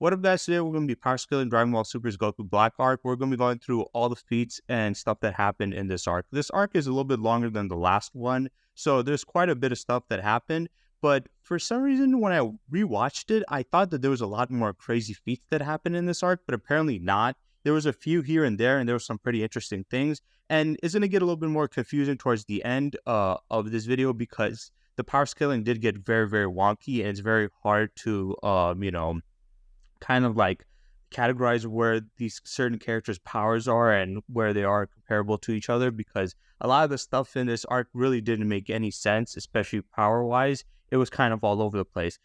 What up, guys? Today we're going to be power scaling Dragon Ball Super's Goku Black arc. We're going to be going through all the feats and stuff that happened in this arc. This arc is a little bit longer than the last one, so there's quite a bit of stuff that happened. But for some reason, when I rewatched it, I thought that there was a lot more crazy feats that happened in this arc, but apparently not. There was a few here and there, and there were some pretty interesting things. And it's going to get a little bit more confusing towards the end of this video because the power scaling did get very, very wonky, and it's very hard to, kind of like categorize where these certain characters' powers are and where they are comparable to each other, because a lot of the stuff in this arc really didn't make any sense, especially power wise. It was kind of all over the place.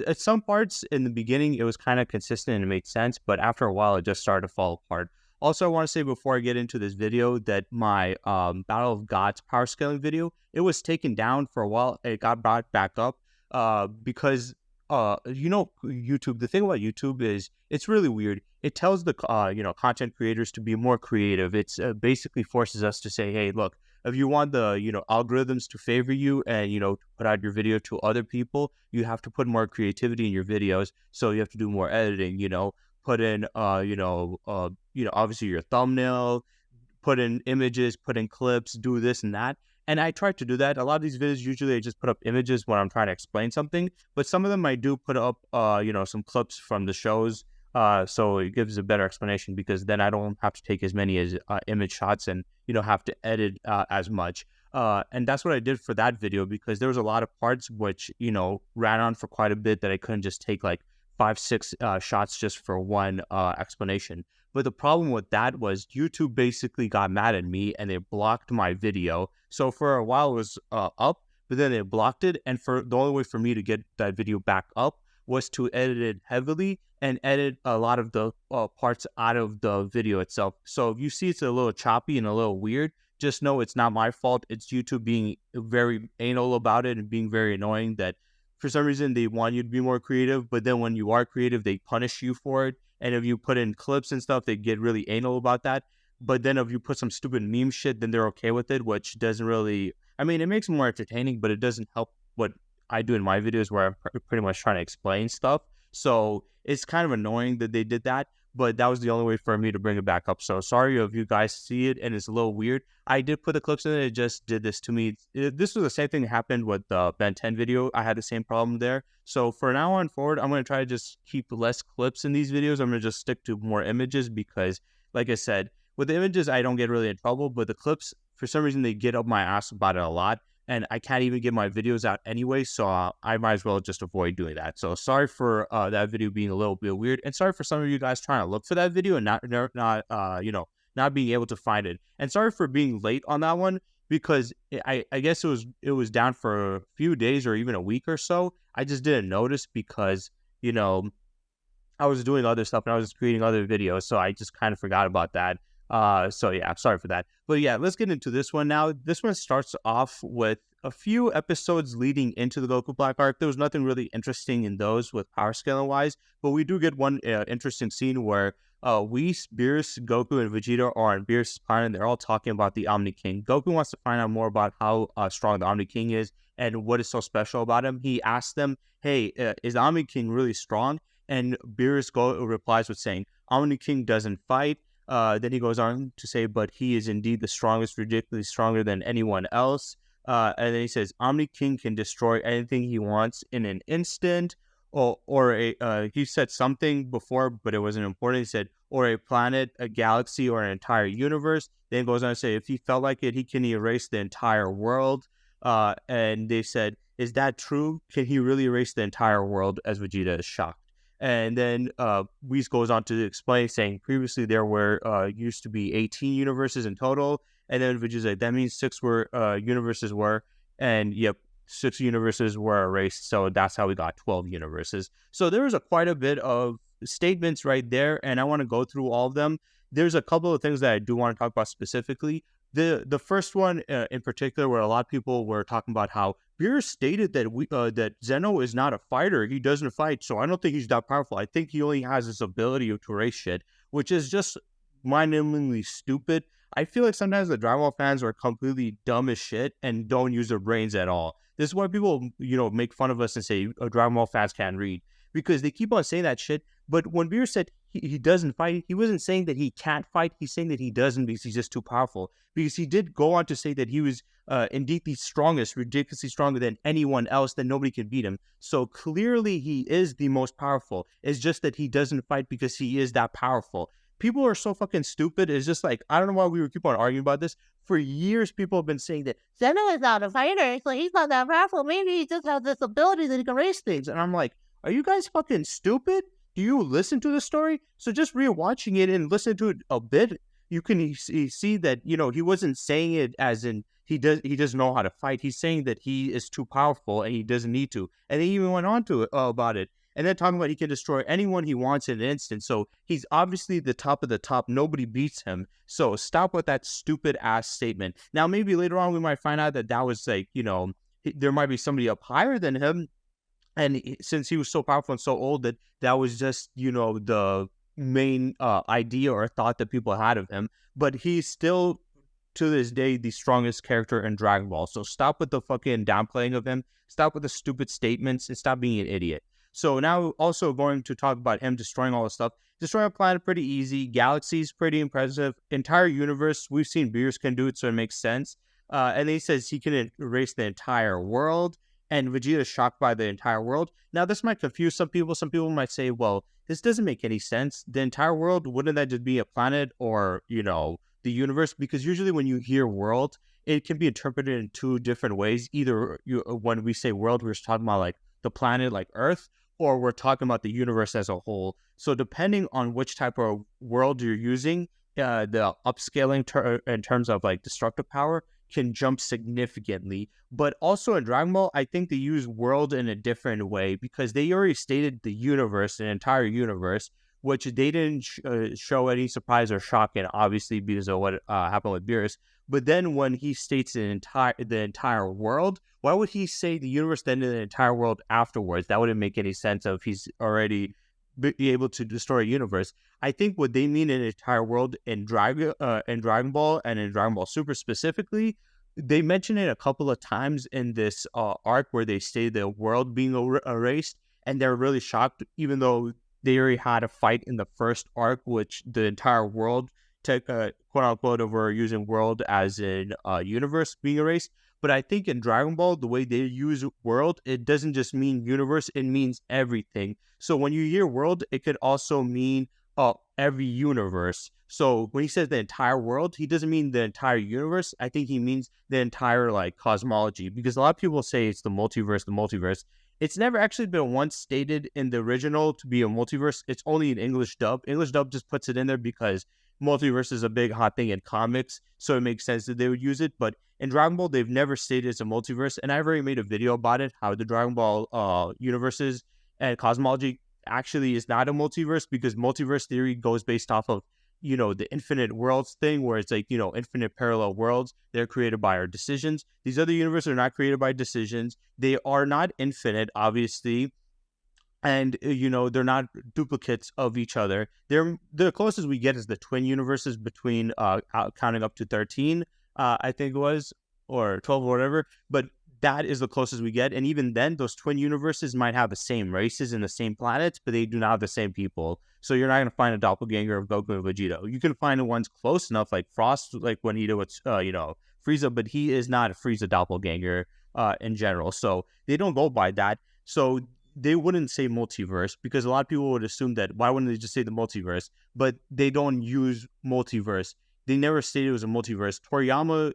At some parts in the beginning, it was kind of consistent and it made sense, but after a while, it just started to fall apart. Also, I want to say before I get into this video that my Battle of Gods power scaling video, it was taken down for a while. It got brought back up because YouTube, the thing about YouTube is it's really weird. It tells the content creators to be more creative. It's basically forces us to say, hey, look, if you want the algorithms to favor you and put out your video to other people, you have to put more creativity in your videos. So you have to do more editing. Put in obviously your thumbnail, put in images, put in clips, do this and that. And I try to do that. A lot of these videos, usually I just put up images when I'm trying to explain something, but some of them I do put up, some clips from the shows. So it gives a better explanation because then I don't have to take as many as image shots and, have to edit as much. And that's what I did for that video because there was a lot of parts which, ran on for quite a bit that I couldn't just take like 5-6 shots just for one explanation. But the problem with that was YouTube basically got mad at me and they blocked my video. So for a while it was up, but then they blocked it. And for the only way for me to get that video back up was to edit it heavily and edit a lot of the parts out of the video itself. So if you see it's a little choppy and a little weird, just know it's not my fault. It's YouTube being very anal about it and being very annoying that for some reason they want you to be more creative, but then when you are creative, they punish you for it. And if you put in clips and stuff, they get really anal about that. But then if you put some stupid meme shit, then they're okay with it, which doesn't really, I mean, it makes it more entertaining, but it doesn't help what I do in my videos where I'm pretty much trying to explain stuff. So it's kind of annoying that they did that, but that was the only way for me to bring it back up. So sorry if you guys see it and it's a little weird. I did put the clips in it just did this to me. This was the same thing that happened with the Ben 10 video. I had the same problem there. So for now on forward, I'm going to try to just keep less clips in these videos. I'm going to just stick to more images because, like I said, with the images, I don't get really in trouble, but the clips, for some reason, they get up my ass about it a lot. And I can't even get my videos out anyway, so I might as well just avoid doing that. So sorry for that video being a little bit weird, and sorry for some of you guys trying to look for that video and not being able to find it. And sorry for being late on that one because I guess it was down for a few days or even a week or so. I just didn't notice because I was doing other stuff and I was creating other videos, so I just kind of forgot about that. So yeah, sorry for that. But yeah, let's get into this one now. This one starts off with a few episodes leading into the Goku Black arc. There was nothing really interesting in those with power scaling wise, but we do get one interesting scene where Whis, Beerus, Goku, and Vegeta are on Beerus' planet and they're all talking about the Omni King. Goku wants to find out more about how strong the Omni King is and what is so special about him. He asks them, hey, is the Omni King really strong? And Beerus replies with saying, Omni King doesn't fight. Then he goes on to say, but he is indeed the strongest, ridiculously stronger than anyone else. And then he says, Omni King can destroy anything he wants in an instant. He said something before, but it wasn't important. He said, or a planet, a galaxy, or an entire universe. Then goes on to say, if he felt like it, he can erase the entire world. And they said, is that true? Can he really erase the entire world? As Vegeta is shocked. And then Whis goes on to explain, saying previously there were used to be 18 universes in total. And then Vegeta's like, that means 6 universes were. And yep, 6 universes were erased. So that's how we got 12 universes. So there was quite a bit of statements right there. And I want to go through all of them. There's a couple of things that I do want to talk about specifically. The first one in particular, where a lot of people were talking about how Beerus stated that that Zeno is not a fighter. He doesn't fight, so I don't think he's that powerful. I think he only has this ability to erase shit, which is just mind-numbingly stupid. I feel like sometimes the Dragon Ball fans are completely dumb as shit and don't use their brains at all. This is why people, make fun of us and say Dragon Ball fans can't read. because they keep on saying that shit. But when Beer said he doesn't fight, he wasn't saying that he can't fight. He's saying that he doesn't because he's just too powerful. Because he did go on to say that he was indeed the strongest, ridiculously stronger than anyone else, that nobody can beat him. So clearly he is the most powerful. It's just that he doesn't fight because he is that powerful. People are so fucking stupid. It's just like, I don't know why we keep on arguing about this. For years, people have been saying that Zeno is not a fighter, so he's not that powerful. Maybe he just has this ability that he can raise things. And I'm like, are you guys fucking stupid? Do you listen to the story? So just rewatching it and listen to it a bit, you can see that, you know, he wasn't saying it as in he doesn't know how to fight. He's saying that he is too powerful and he doesn't need to. And he even went on to about it. And then talking about he can destroy anyone he wants in an instant. So he's obviously the top of the top. Nobody beats him. So stop with that stupid ass statement. Now, maybe later on we might find out that that was like, you know, there might be somebody up higher than him. And since he was so powerful and so old, that was just, you know, the main idea or thought that people had of him. But he's still, to this day, the strongest character in Dragon Ball. So stop with the fucking downplaying of him. Stop with the stupid statements and stop being an idiot. So now also going to talk about him destroying all the stuff. Destroying a planet, pretty easy. Galaxies, pretty impressive. Entire universe, we've seen Beerus can do it, so it makes sense. And then he says he can erase the entire world. And Vegeta is shocked by the entire world. Now, this might confuse some people. Some people might say, well, this doesn't make any sense. The entire world, wouldn't that just be a planet or, you know, the universe? Because usually when you hear world, it can be interpreted in two different ways. Either when we say world, we're just talking about like the planet, like Earth, or we're talking about the universe as a whole. So depending on which type of world you're using, the upscaling in terms of like destructive power can jump significantly. But also in Dragon Ball, I think they use world in a different way because they already stated the universe, an entire universe, which they didn't show any surprise or shock in, obviously, because of what happened with Beerus. But then when he states the entire world, why would he say the universe then the entire world afterwards? That wouldn't make any sense if he's already be able to destroy a universe. I think what they mean in an entire world in Dragon Ball and in Dragon Ball Super specifically, they mention it a couple of times in this arc where they say the world being erased, and they're really shocked, even though they already had a fight in the first arc, which the entire world took, quote unquote, over using world as in universe being erased. But I think in Dragon Ball, the way they use world, it doesn't just mean universe, it means everything. So when you hear world, it could also mean every universe. So when he says the entire world, he doesn't mean the entire universe. I think he means the entire like cosmology, because a lot of people say it's the multiverse. It's never actually been once stated in the original to be a multiverse. It's only an English dub. English dub just puts it in there because multiverse is a big hot thing in comics, so it makes sense that they would use it. But in Dragon Ball, they've never stated it's a multiverse, and I've already made a video about it, how the Dragon Ball universes and cosmology actually is not a multiverse, because multiverse theory goes based off of, you know, the infinite worlds thing, where it's like, you know, infinite parallel worlds. They're created by our decisions. These other universes are not created by decisions. They are not infinite, obviously. And, you know, they're not duplicates of each other. They're the closest we get is the twin universes between counting up to 13, I think it was, or 12 or whatever. But that is the closest we get. And even then, those twin universes might have the same races and the same planets, but they do not have the same people. So you're not going to find a doppelganger of Goku and Vegeta. You can find ones close enough, like Frost, like when he did with, you know, Frieza, but he is not a Frieza doppelganger in general. So they don't go by that. So they wouldn't say multiverse, because a lot of people would assume that why wouldn't they just say the multiverse? But they don't use multiverse. They never stated it was a multiverse. Toriyama,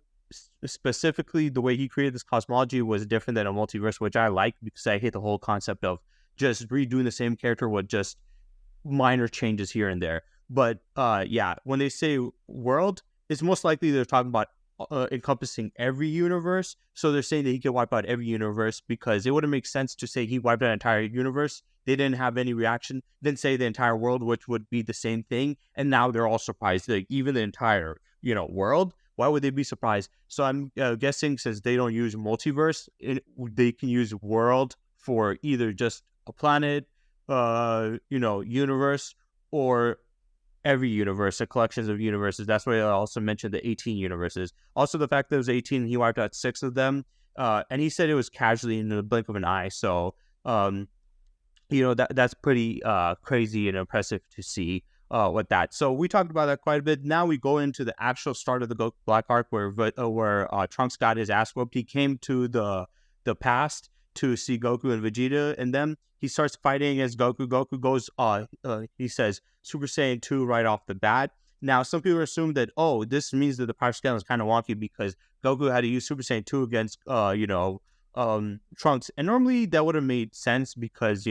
specifically, the way he created this cosmology was different than a multiverse, which I like, because I hate the whole concept of just redoing the same character with just minor changes here and there. But yeah, when they say world, it's most likely they're talking about encompassing every universe. So they're saying that he could wipe out every universe, because it wouldn't make sense to say he wiped out an entire universe. They didn't have any reaction. Then say the entire world, which would be the same thing. And now they're all surprised. Like, even the entire, you know, world, why would they be surprised? So I'm guessing, since they don't use multiverse, they can use world for either just a planet, you know, universe, or every universe, a collections of universes. That's why I also mentioned the 18 universes. Also, the fact that it was 18, he wiped out 6 of them. And he said it was casually in the blink of an eye. So that's pretty crazy and impressive to see with that. So we talked about that quite a bit. Now we go into the actual start of the Goku Black arc where Trunks got his ass whooped. He came to the past to see Goku and Vegeta, and then he starts fighting against Goku. Goku goes he says Super Saiyan 2 right off the bat. Now some people assume that, oh, this means that the power scaling is kind of wonky because Goku had to use Super Saiyan 2 against Trunks, and normally that would have made sense because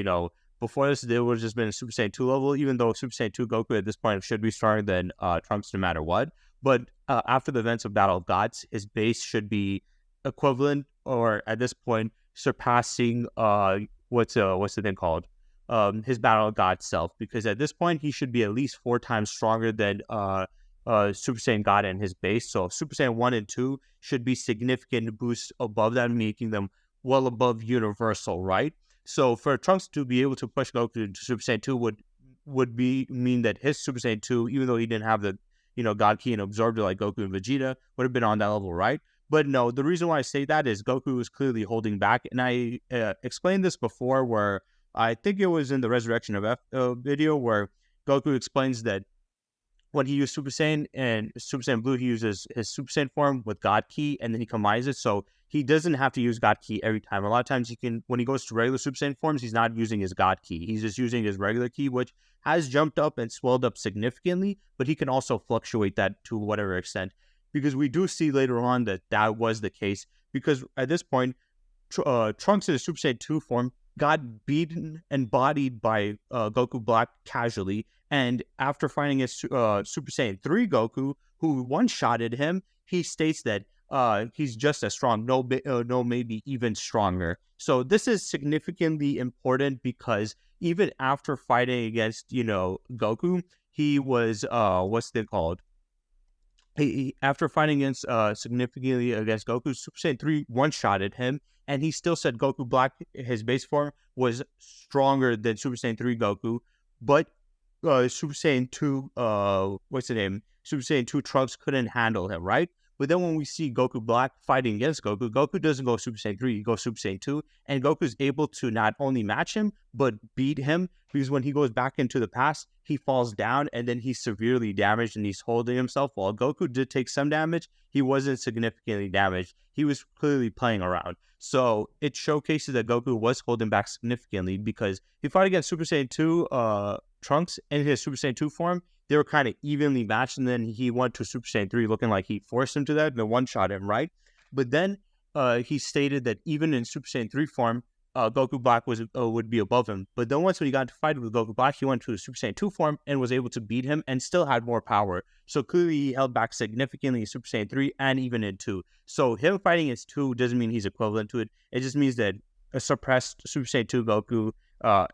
before this there would have just been a Super Saiyan 2 level, even though Super Saiyan 2 Goku at this point should be stronger than Trunks no matter what. But after the events of Battle of Gods, his base should be equivalent, or at this point surpassing what's the thing called, his Battle of God self, because at this point he should be at least 4 times stronger than Super Saiyan God in his base. So Super Saiyan 1 and 2 should be significant boosts above that, making them well above universal, right? So for Trunks to be able to push Goku into Super Saiyan 2 would mean that his Super Saiyan 2, even though he didn't have the God Ki and absorbed it like Goku and Vegeta, would have been on that level, right? But no, the reason why I say that is Goku was clearly holding back, and I explained this before, where I think it was in the Resurrection of F video, where Goku explains that when he used Super Saiyan and Super Saiyan Blue, he uses his Super Saiyan form with God Ki, and then he combines it. So he doesn't have to use God Ki every time. A lot of times when he goes to regular Super Saiyan forms, he's not using his God Ki. He's just using his regular Ki, which has jumped up and swelled up significantly, but he can also fluctuate that to whatever extent. Because we do see later on that was the case, because at this point, Trunks in his Super Saiyan 2 form got beaten and bodied by Goku Black casually, and after fighting his Super Saiyan 3 Goku, who one-shotted him, he states that he's just as strong, maybe even stronger. So this is significantly important because even after fighting against, Goku, he was, after fighting against significantly against Goku, Super Saiyan 3 one-shotted him, and he still said Goku Black, his base form, was stronger than Super Saiyan 3 Goku, but Super Saiyan 2, Super Saiyan 2 Trunks couldn't handle him, right? But then when we see Goku Black fighting against Goku, Goku doesn't go Super Saiyan 3, he goes Super Saiyan 2, and Goku's able to not only match him, but beat him, because when he goes back into the past, he falls down, and then he's severely damaged, and he's holding himself. While Goku did take some damage, he wasn't significantly damaged. He was clearly playing around. So it showcases that Goku was holding back significantly, because he fought against Super Saiyan 2 Trunks in his Super Saiyan 2 form. They were kind of evenly matched, and then he went to Super Saiyan 3 looking like he forced him to that, and then one-shot him, right? But then he stated that even in Super Saiyan 3 form, Goku Black would be above him. But then once when he got to fight with Goku Black, he went to the Super Saiyan 2 form and was able to beat him and still had more power. So clearly he held back significantly in Super Saiyan 3 and even in 2. So him fighting as 2 doesn't mean he's equivalent to it. It just means that a suppressed Super Saiyan 2 Goku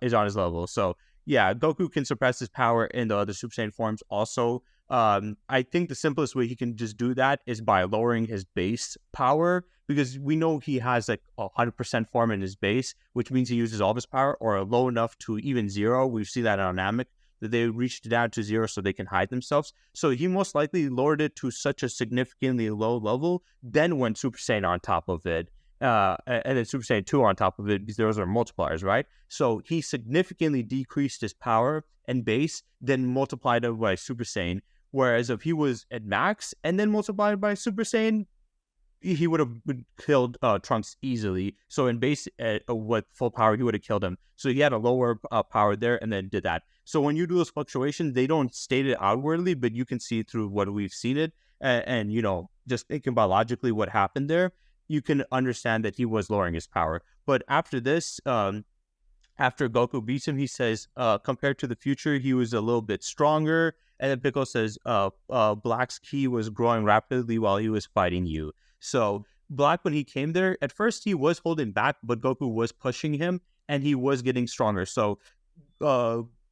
is on his level. So yeah, Goku can suppress his power in the other Super Saiyan forms also. I think the simplest way he can just do that is by lowering his base power, because we know he has like 100% form in his base, which means he uses all of his power, or low enough to even 0. We see that on Namek, that they reached down to 0 so they can hide themselves. So he most likely lowered it to such a significantly low level, then went Super Saiyan on top of it. And then Super Saiyan 2 on top of it, because those are multipliers, right? So he significantly decreased his power and base, then multiplied it by Super Saiyan. Whereas if he was at max and then multiplied by Super Saiyan, he would have killed Trunks easily. So in base, with full power, he would have killed him. So he had a lower power there and then did that. So when you do those fluctuations, they don't state it outwardly, but you can see through what we've seen it. And just thinking about logically what happened there, you can understand that he was lowering his power. But after this, after Goku beats him, he says, compared to the future, he was a little bit stronger. And then Piccolo says, Black's ki was growing rapidly while he was fighting you. So Black, when he came there, at first he was holding back, but Goku was pushing him, and he was getting stronger. So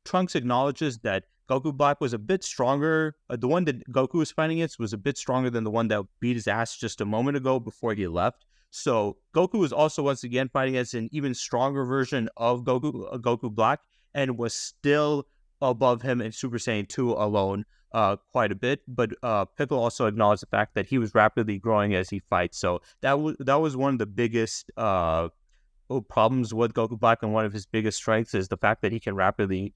Trunks acknowledges that Goku Black was a bit stronger. The one that Goku was fighting against was a bit stronger than the one that beat his ass just a moment ago before he left. So Goku was also once again fighting against an even stronger version of Goku Black, and was still above him in Super Saiyan 2 alone quite a bit. But Piccolo also acknowledged the fact that he was rapidly growing as he fights. So that was one of the biggest problems with Goku Black, and one of his biggest strengths is the fact that he can rapidly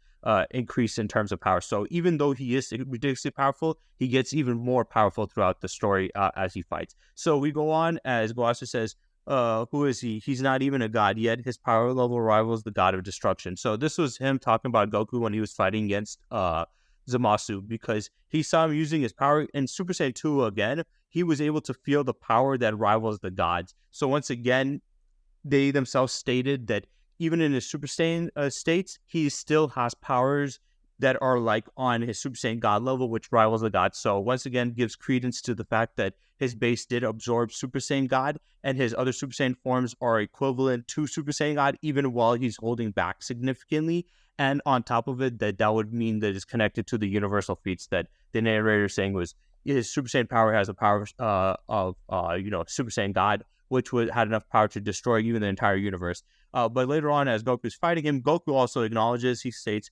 increase in terms of power. So even though he is ridiculously powerful, he gets even more powerful throughout the story as he fights. So we go on as Goasu says, who is he? He's not even a god, yet his power level rivals the god of destruction. So this was him talking about Goku when he was fighting against Zamasu, because he saw him using his power in Super Saiyan 2 again. He was able to feel the power that rivals the gods. So once again, they themselves stated that even in his Super Saiyan states, he still has powers that are like on his Super Saiyan God level, which rivals the God. So once again, gives credence to the fact that his base did absorb Super Saiyan God, and his other Super Saiyan forms are equivalent to Super Saiyan God, even while he's holding back significantly. And on top of it, that would mean that it's connected to the universal feats that the narrator is saying was his Super Saiyan power has the power of Super Saiyan God, which had enough power to destroy even the entire universe. But later on, as Goku's fighting him, Goku also acknowledges, he states,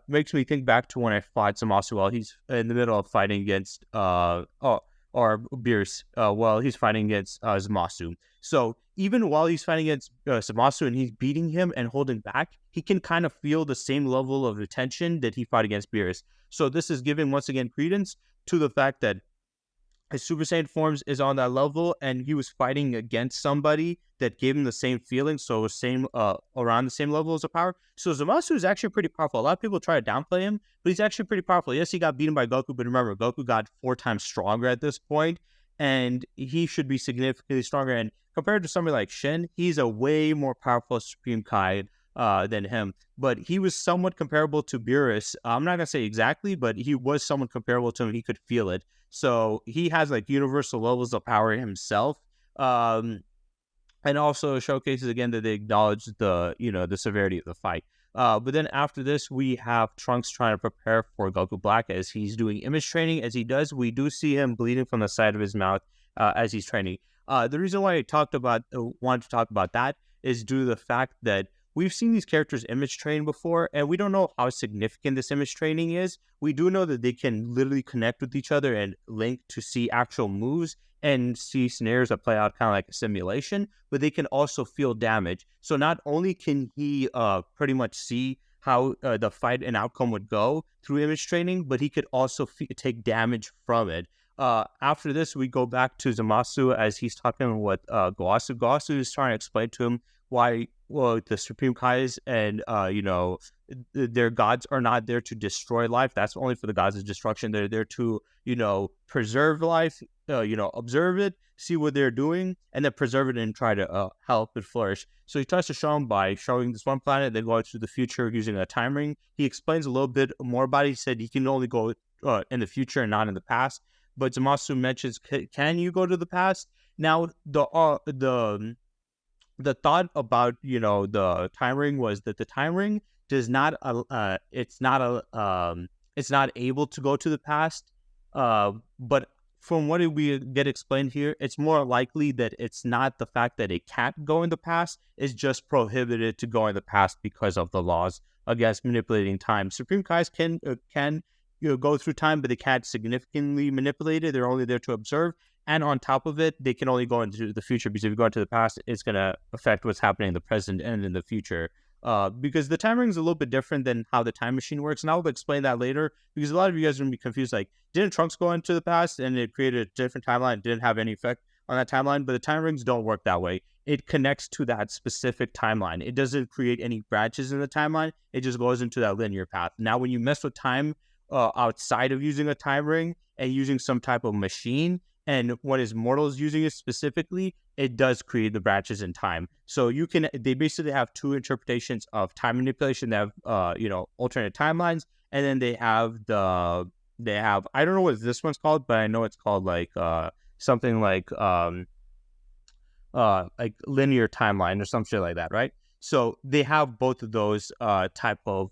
makes me think back to when I fought Zamasu while he's in the middle of fighting against, or Beerus, while he's fighting against Zamasu. So even while he's fighting against Zamasu and he's beating him and holding back, he can kind of feel the same level of attention that he fought against Beerus. So this is giving, once again, credence to the fact that his Super Saiyan forms is on that level, and he was fighting against somebody that gave him the same feeling, so it was around the same levels of power. So Zamasu is actually pretty powerful. A lot of people try to downplay him, but he's actually pretty powerful. Yes, he got beaten by Goku, but remember, Goku got 4 times stronger at this point, and he should be significantly stronger. And compared to somebody like Shin, he's a way more powerful Supreme Kai than him. But he was somewhat comparable to Beerus. I'm not going to say exactly, but he was somewhat comparable to him. He could feel it. So he has like universal levels of power himself. And also showcases again that they acknowledge the severity of the fight. But then after this, we have Trunks trying to prepare for Goku Black as he's doing image training. As he does, we do see him bleeding from the side of his mouth as he's training. The reason why I wanted to talk about that is due to the fact that we've seen these characters image train before, and we don't know how significant this image training is. We do know that they can literally connect with each other and link to see actual moves and see scenarios that play out kind of like a simulation, but they can also feel damage. So not only can he pretty much see how the fight and outcome would go through image training, but he could also take damage from it. After this, we go back to Zamasu as he's talking with Goasu. Goasu is trying to explain to him why the Supreme Kais and their gods are not there to destroy life. That's only for the gods of destruction. They're there to preserve life, observe it, see what they're doing, and then preserve it and try to help it flourish. So he tries to show him by showing this one planet, then going to the future using a time ring. He explains a little bit more about it. He said he can only go in the future and not in the past. But Zamasu mentions, can you go to the past? Now the thought about the time ring was that the time ring does not it's not able to go to the past, but from what we get explained here, it's more likely that it's not the fact that it can't go in the past, it's just prohibited to go in the past because of the laws against manipulating time. Supreme Kais can go through time, but they can't significantly manipulate it. They're only there to observe. And on top of it, they can only go into the future, because if you go into the past, it's going to affect what's happening in the present and in the future. Because the time ring is a little bit different than how the time machine works. And I'll explain that later, because a lot of you guys are going to be confused. Like, didn't Trunks go into the past and it created a different timeline? It didn't have any effect on that timeline, but the time rings don't work that way. It connects to that specific timeline. It doesn't create any branches in the timeline. It just goes into that linear path. Now, when you mess with time outside of using a time ring and using some type of machine, and when his mortal is using it specifically, it does create the branches in time. So they basically have 2 interpretations of time manipulation. They have, alternate timelines, and then they have I don't know what this one's called, but I know it's called like something like linear timeline or some shit like that, right? So they have both of those type of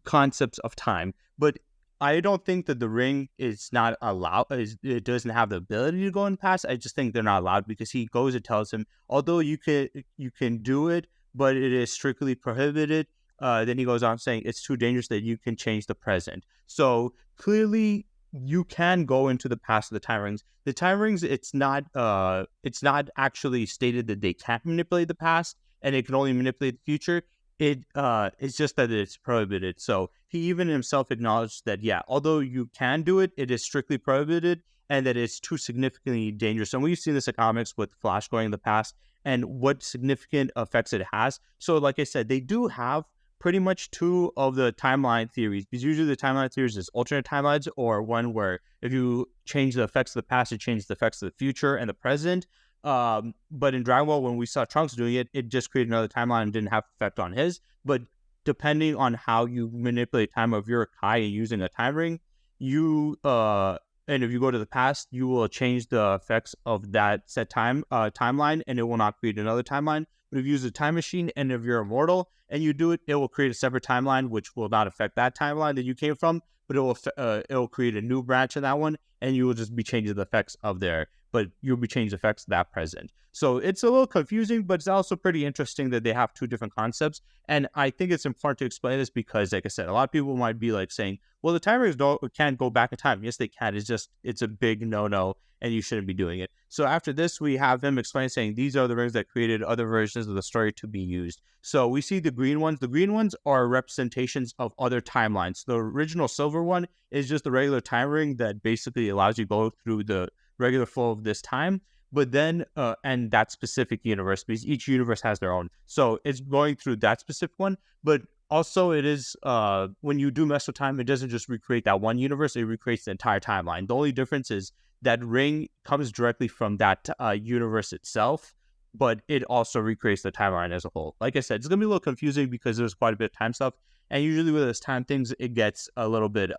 concepts of time, but I don't think that the ring is not allowed. It doesn't have the ability to go in the past. I just think they're not allowed, because he goes and tells him, although you can do it, but it is strictly prohibited. Then he goes on saying it's too dangerous that you can change the present. So clearly, you can go into the past of the time rings. The time rings, it's not actually stated that they can't manipulate the past and it can only manipulate the future. It's just that it's prohibited. So he even himself acknowledged that, yeah, although you can do it, it is strictly prohibited and that it's too significantly dangerous. And we've seen this in comics with Flash going in the past and what significant effects it has. So like I said, they do have pretty much two of the timeline theories, because usually the timeline theories is alternate timelines, or one where if you change the effects of the past, it changes the effects of the future and the present. But in Dragon Ball, when we saw Trunks doing it, it just created another timeline and didn't have effect on his. But depending on how you manipulate time of your Kai using a time ring, you and if you go to the past, you will change the effects of that set timeline, and it will not create another timeline. But if you use a time machine, and if you're immortal and you do it, it will create a separate timeline, which will not affect that timeline that you came from, but it will create a new branch in that one, and you will just be changing the effects of there. But you'll be changing the effects of that present. So it's a little confusing, but it's also pretty interesting that they have two different concepts. And I think it's important to explain this because, like I said, a lot of people might be like saying, well, the time rings can't go back in time. Yes, they can. It's a big no-no, and you shouldn't be doing it. So after this, we have him explain, saying these are the rings that created other versions of the story to be used. So we see the green ones. The green ones are representations of other timelines. The original silver one is just the regular time ring that basically allows you to go through the regular flow of this time. But then, and that specific universe, because each universe has their own. So it's going through that specific one, but also it is, when you do mess with time, it doesn't just recreate that one universe, it recreates the entire timeline. The only difference is that ring comes directly from that universe itself, but it also recreates the timeline as a whole. Like I said, it's going to be a little confusing because there's quite a bit of time stuff, and usually with those time things, it gets a little bit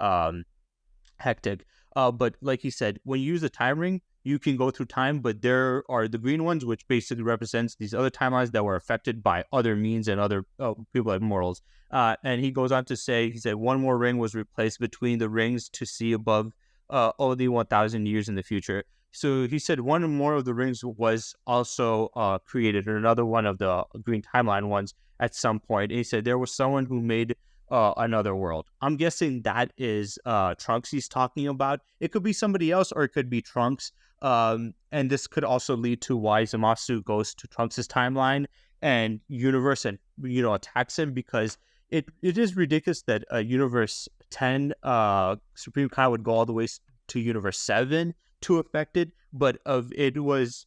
hectic. But like he said, when you use a time ring, you can go through time, but there are the green ones, which basically represents these other timelines that were affected by other means and other people like mortals. And he goes on to say, he said, one more ring was replaced between the rings to see above only 1,000 years in the future. So he said one more of the rings was also created, or another one of the green timeline ones at some point. And he said there was someone who made another world. I'm guessing that is Trunks he's talking about. It could be somebody else, or it could be Trunks. And this could also lead to why Zamasu goes to Trunks' timeline and universe and, attacks him, because it is ridiculous that Universe 10 Supreme Kai would go all the way to Universe 7 to affect it, but the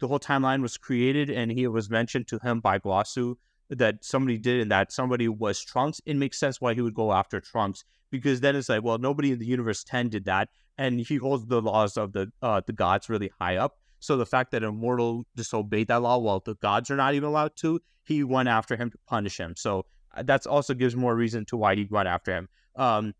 whole timeline was created and he was mentioned to him by Glossu that somebody did, and that somebody was Trunks. It makes sense why he would go after Trunks, because then it's like, well, nobody in the Universe 10 did that, and he holds the laws of the gods really high up. So the fact that an immortal disobeyed that law while the gods are not even allowed to, he went after him to punish him. So that also gives more reason to why he went after him.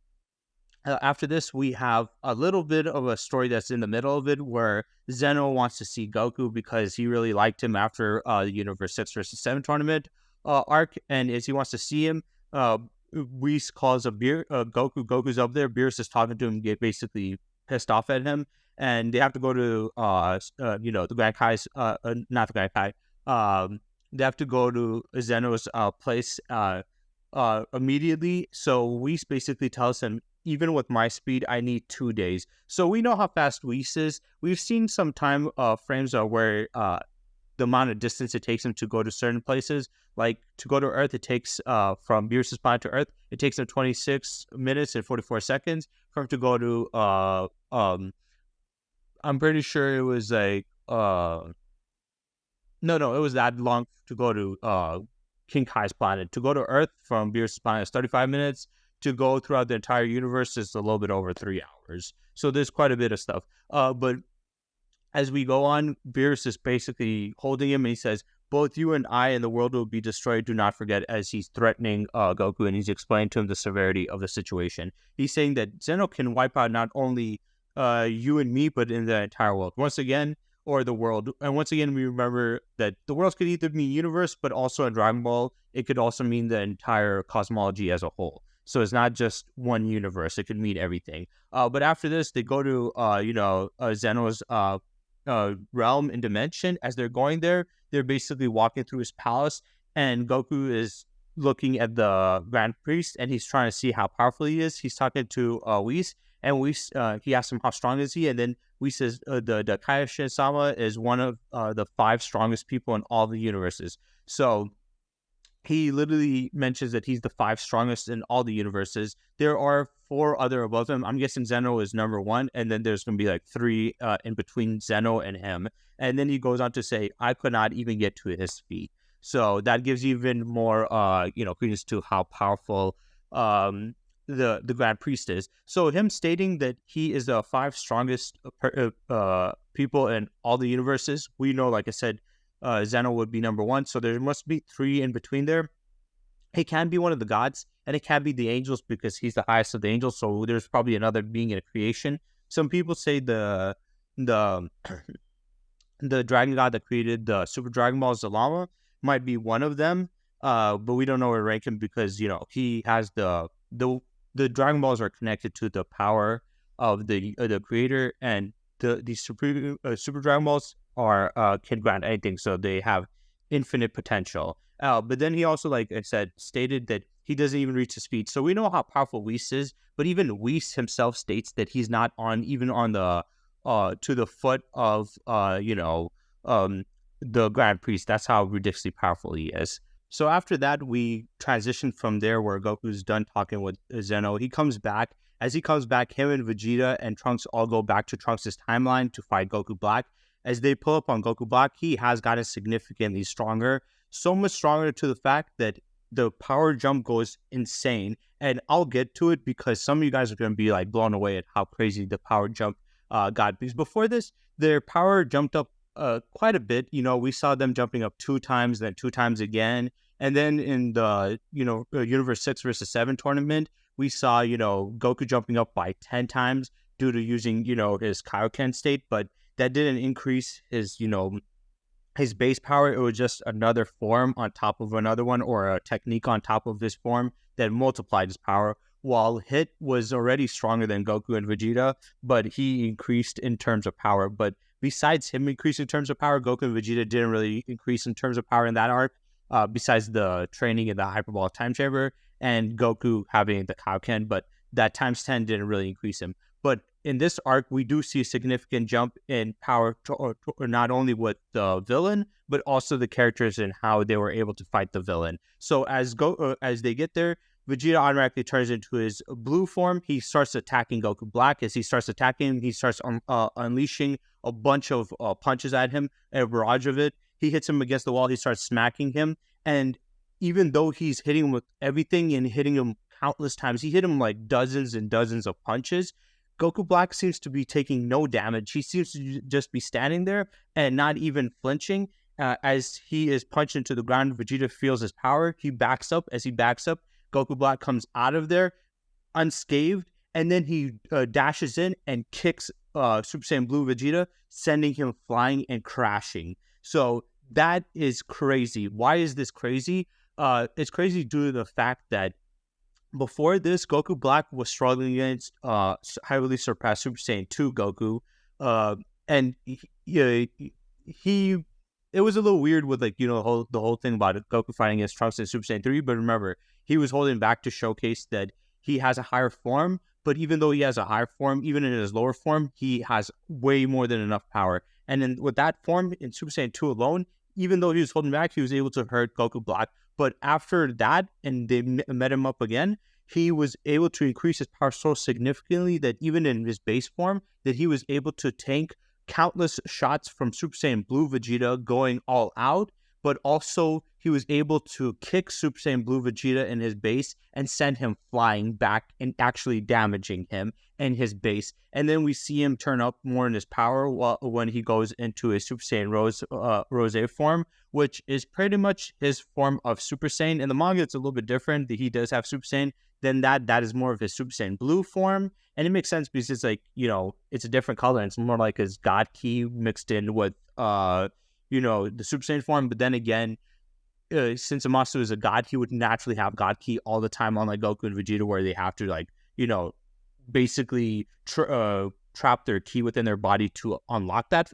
After this, we have a little bit of a story that's in the middle of it, where Zeno wants to see Goku because he really liked him after the Universe 6 versus 7 tournament arc, and as he wants to see him, Whis calls up Goku. Goku's up there. Beerus is talking to him, get basically pissed off at him, and they have to go to the Grand Kai's not the Grand Kai. They have to go to Zeno's place immediately. So Whis basically tells him, even with my speed, I need 2 days. So we know how fast Whis is. We've seen some time frames where the amount of distance it takes him to go to certain places. Like to go to Earth, it takes from Beerus' planet to Earth, it takes him 26 minutes and 44 seconds. For him to go to I'm pretty sure it was like no, it was that long to go to King Kai's planet. To go to Earth from Beerus' planet is 35 minutes. To go throughout the entire universe is a little bit over 3 hours. So there's quite a bit of stuff. But as we go on, Beerus is basically holding him, and he says, both you and I and the world will be destroyed, do not forget, as he's threatening Goku, and he's explaining to him the severity of the situation. He's saying that Zeno can wipe out not only you and me, but in the entire world. Once again, or the world. And once again, we remember that the worlds could either mean universe, but also in Dragon Ball, it could also mean the entire cosmology as a whole. So it's not just one universe. It could mean everything. But after this, they go to, Zeno's realm and dimension. As they're going there, they're basically walking through his palace, and Goku is looking at the Grand Priest, and he's trying to see how powerful he is. He's talking to Whis, and Whis, he asks him how strong is he, and then Whis says the Kaioshin-sama is one of the 5 strongest people in all the universes. So he literally mentions that he's the 5 strongest in all the universes. There are 4 other above him. I'm guessing Zeno is number 1, and then there's going to be like 3 in between Zeno and him. And then he goes on to say, I could not even get to his feet. So that gives even more, credence to how powerful the Grand Priest is. So him stating that he is the 5 strongest people in all the universes, we know, like I said, Zeno would be number 1, so there must be 3 in between there. He can be one of the gods, and it can be the angels because he's the highest of the angels, so there's probably another being in a creation. Some people say the dragon god that created the Super Dragon Ball, Zalama, might be one of them, but we don't know where to rank him because, he has the Dragon Balls are connected to the power of the creator, and the Super Dragon Balls can grant anything, so they have infinite potential. But then he also, like I said, stated that he doesn't even reach his feet. So we know how powerful Whis is, but even Whis himself states that he's not even on the to the foot of the Grand Priest. That's how ridiculously powerful he is. So after that, we transition from there where Goku's done talking with Zeno. He comes back. As he comes back, him and Vegeta and Trunks all go back to Trunks' timeline to fight Goku Black. As they pull up on Goku Black, he has gotten significantly stronger. So much stronger to the fact that the power jump goes insane. And I'll get to it because some of you guys are going to be like blown away at how crazy the power jump got. Because before this, their power jumped up quite a bit. We saw them jumping up 2 times, then 2 times again. And then in the, Universe 6 versus 7 tournament, we saw, Goku jumping up by 10 times due to using, his Kaioken state. But that didn't increase his, his base power. It was just another form on top of another one, or a technique on top of this form that multiplied his power. While Hit was already stronger than Goku and Vegeta, but he increased in terms of power. But besides him increasing in terms of power, Goku and Vegeta didn't really increase in terms of power in that arc, besides the training in the Hyperbolic Time Chamber and Goku having the Kaioken, but that times 10 didn't really increase him. But in this arc, we do see a significant jump in power, not only with the villain, but also the characters and how they were able to fight the villain. So as they get there, Vegeta automatically turns into his blue form. He starts attacking Goku Black. As he starts attacking him, he starts unleashing a bunch of punches at him, a barrage of it. He hits him against the wall. He starts smacking him. And even though he's hitting him with everything and hitting him countless times, he hit him like dozens and dozens of punches. Goku Black seems to be taking no damage. He seems to just be standing there and not even flinching. As he is punched into the ground, Vegeta feels his power. He backs up. As he backs up, Goku Black comes out of there unscathed, and then he dashes in and kicks Super Saiyan Blue Vegeta, sending him flying and crashing. So that is crazy. Why is this crazy? It's crazy due to the fact that before this, Goku Black was struggling against highly surpassed Super Saiyan 2 Goku, and he it was a little weird with the whole thing about Goku fighting against Trunks in Super Saiyan 3. But remember, he was holding back to showcase that he has a higher form. But even though he has a higher form, even in his lower form, he has way more than enough power. And then with that form in Super Saiyan 2 alone, even though he was holding back, he was able to hurt Goku Black. But after that, and they met him up again, he was able to increase his power so significantly that even in his base form, that he was able to tank countless shots from Super Saiyan Blue Vegeta going all out, but also he was able to kick Super Saiyan Blue Vegeta in his base and send him flying back and actually damaging him in his base. And then we see him turn up more in his power when he goes into his Super Saiyan Rose form, which is pretty much his form of Super Saiyan. In the manga, it's a little bit different. He does have Super Saiyan. Then that is more of his Super Saiyan Blue form. And it makes sense because it's it's a different color. And it's more like his God Ki mixed in with, the Super Saiyan form. But then again, since Zamasu is a god, he would naturally have God Ki all the time, unlike Goku and Vegeta, where they have to basically trap their ki within their body to unlock that,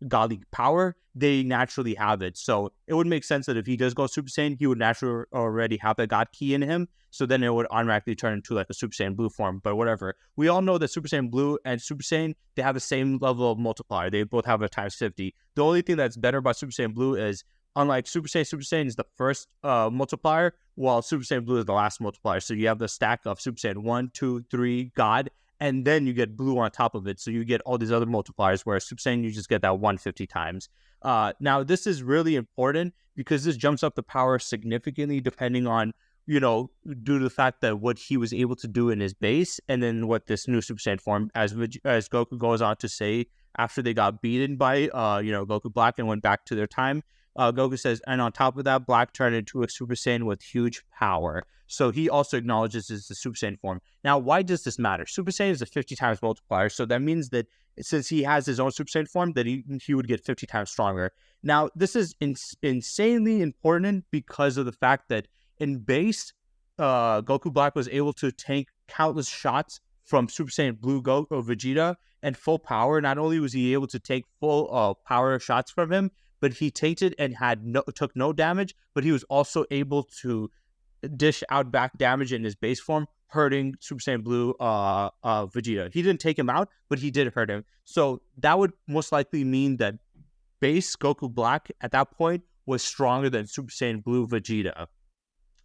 godly power, they naturally have it. So it would make sense that if he does go Super Saiyan, he would naturally already have that God key in him. So then it would automatically turn into like a Super Saiyan Blue form. But whatever. We all know that Super Saiyan Blue and Super Saiyan, they have the same level of multiplier. They both have a times 50. The only thing that's better about Super Saiyan Blue is, unlike Super Saiyan is the first multiplier, while Super Saiyan Blue is the last multiplier. So you have the stack of Super Saiyan 1, 2, 3, God, and then you get Blue on top of it. So you get all these other multipliers, whereas Super Saiyan, you just get that 150 times. Now, this is really important because this jumps up the power significantly depending on, due to the fact that what he was able to do in his base, and then what this new Super Saiyan form, as Goku goes on to say after they got beaten by, Goku Black and went back to their time. Goku says, and on top of that, Black turned into a Super Saiyan with huge power. So he also acknowledges it's the Super Saiyan form. Now, why does this matter? Super Saiyan is a 50 times multiplier, so that means that since he has his own Super Saiyan form, that he would get 50 times stronger. Now, this is insanely important because of the fact that in base, Goku Black was able to tank countless shots from Super Saiyan Blue Goku Vegeta and full power. Not only was he able to take full power shots from him, but he tainted and took no damage, but he was also able to dish out back damage in his base form, hurting Super Saiyan Blue Vegeta. He didn't take him out, but he did hurt him. So that would most likely mean that base Goku Black at that point was stronger than Super Saiyan Blue Vegeta,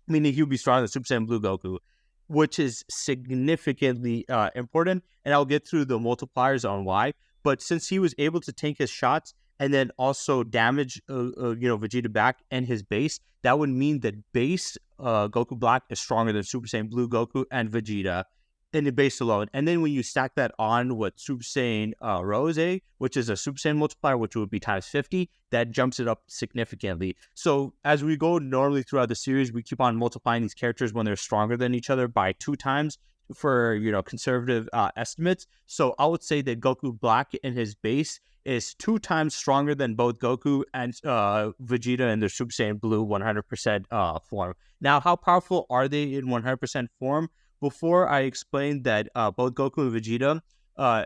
meaning he would be stronger than Super Saiyan Blue Goku, which is significantly important. And I'll get through the multipliers on why. But since he was able to tank his shots and then also damage, Vegeta back and his base, that would mean that base Goku Black is stronger than Super Saiyan Blue Goku and Vegeta in the base alone. And then when you stack that on with Super Saiyan Rose, which is a Super Saiyan multiplier, which would be times 50, that jumps it up significantly. So as we go normally throughout the series, we keep on multiplying these characters when they're stronger than each other by 2 times for, conservative estimates. So I would say that Goku Black in his base is 2 times stronger than both Goku and Vegeta in their Super Saiyan Blue 100% form. Now, how powerful are they in 100% form? Before I explained that both Goku and Vegeta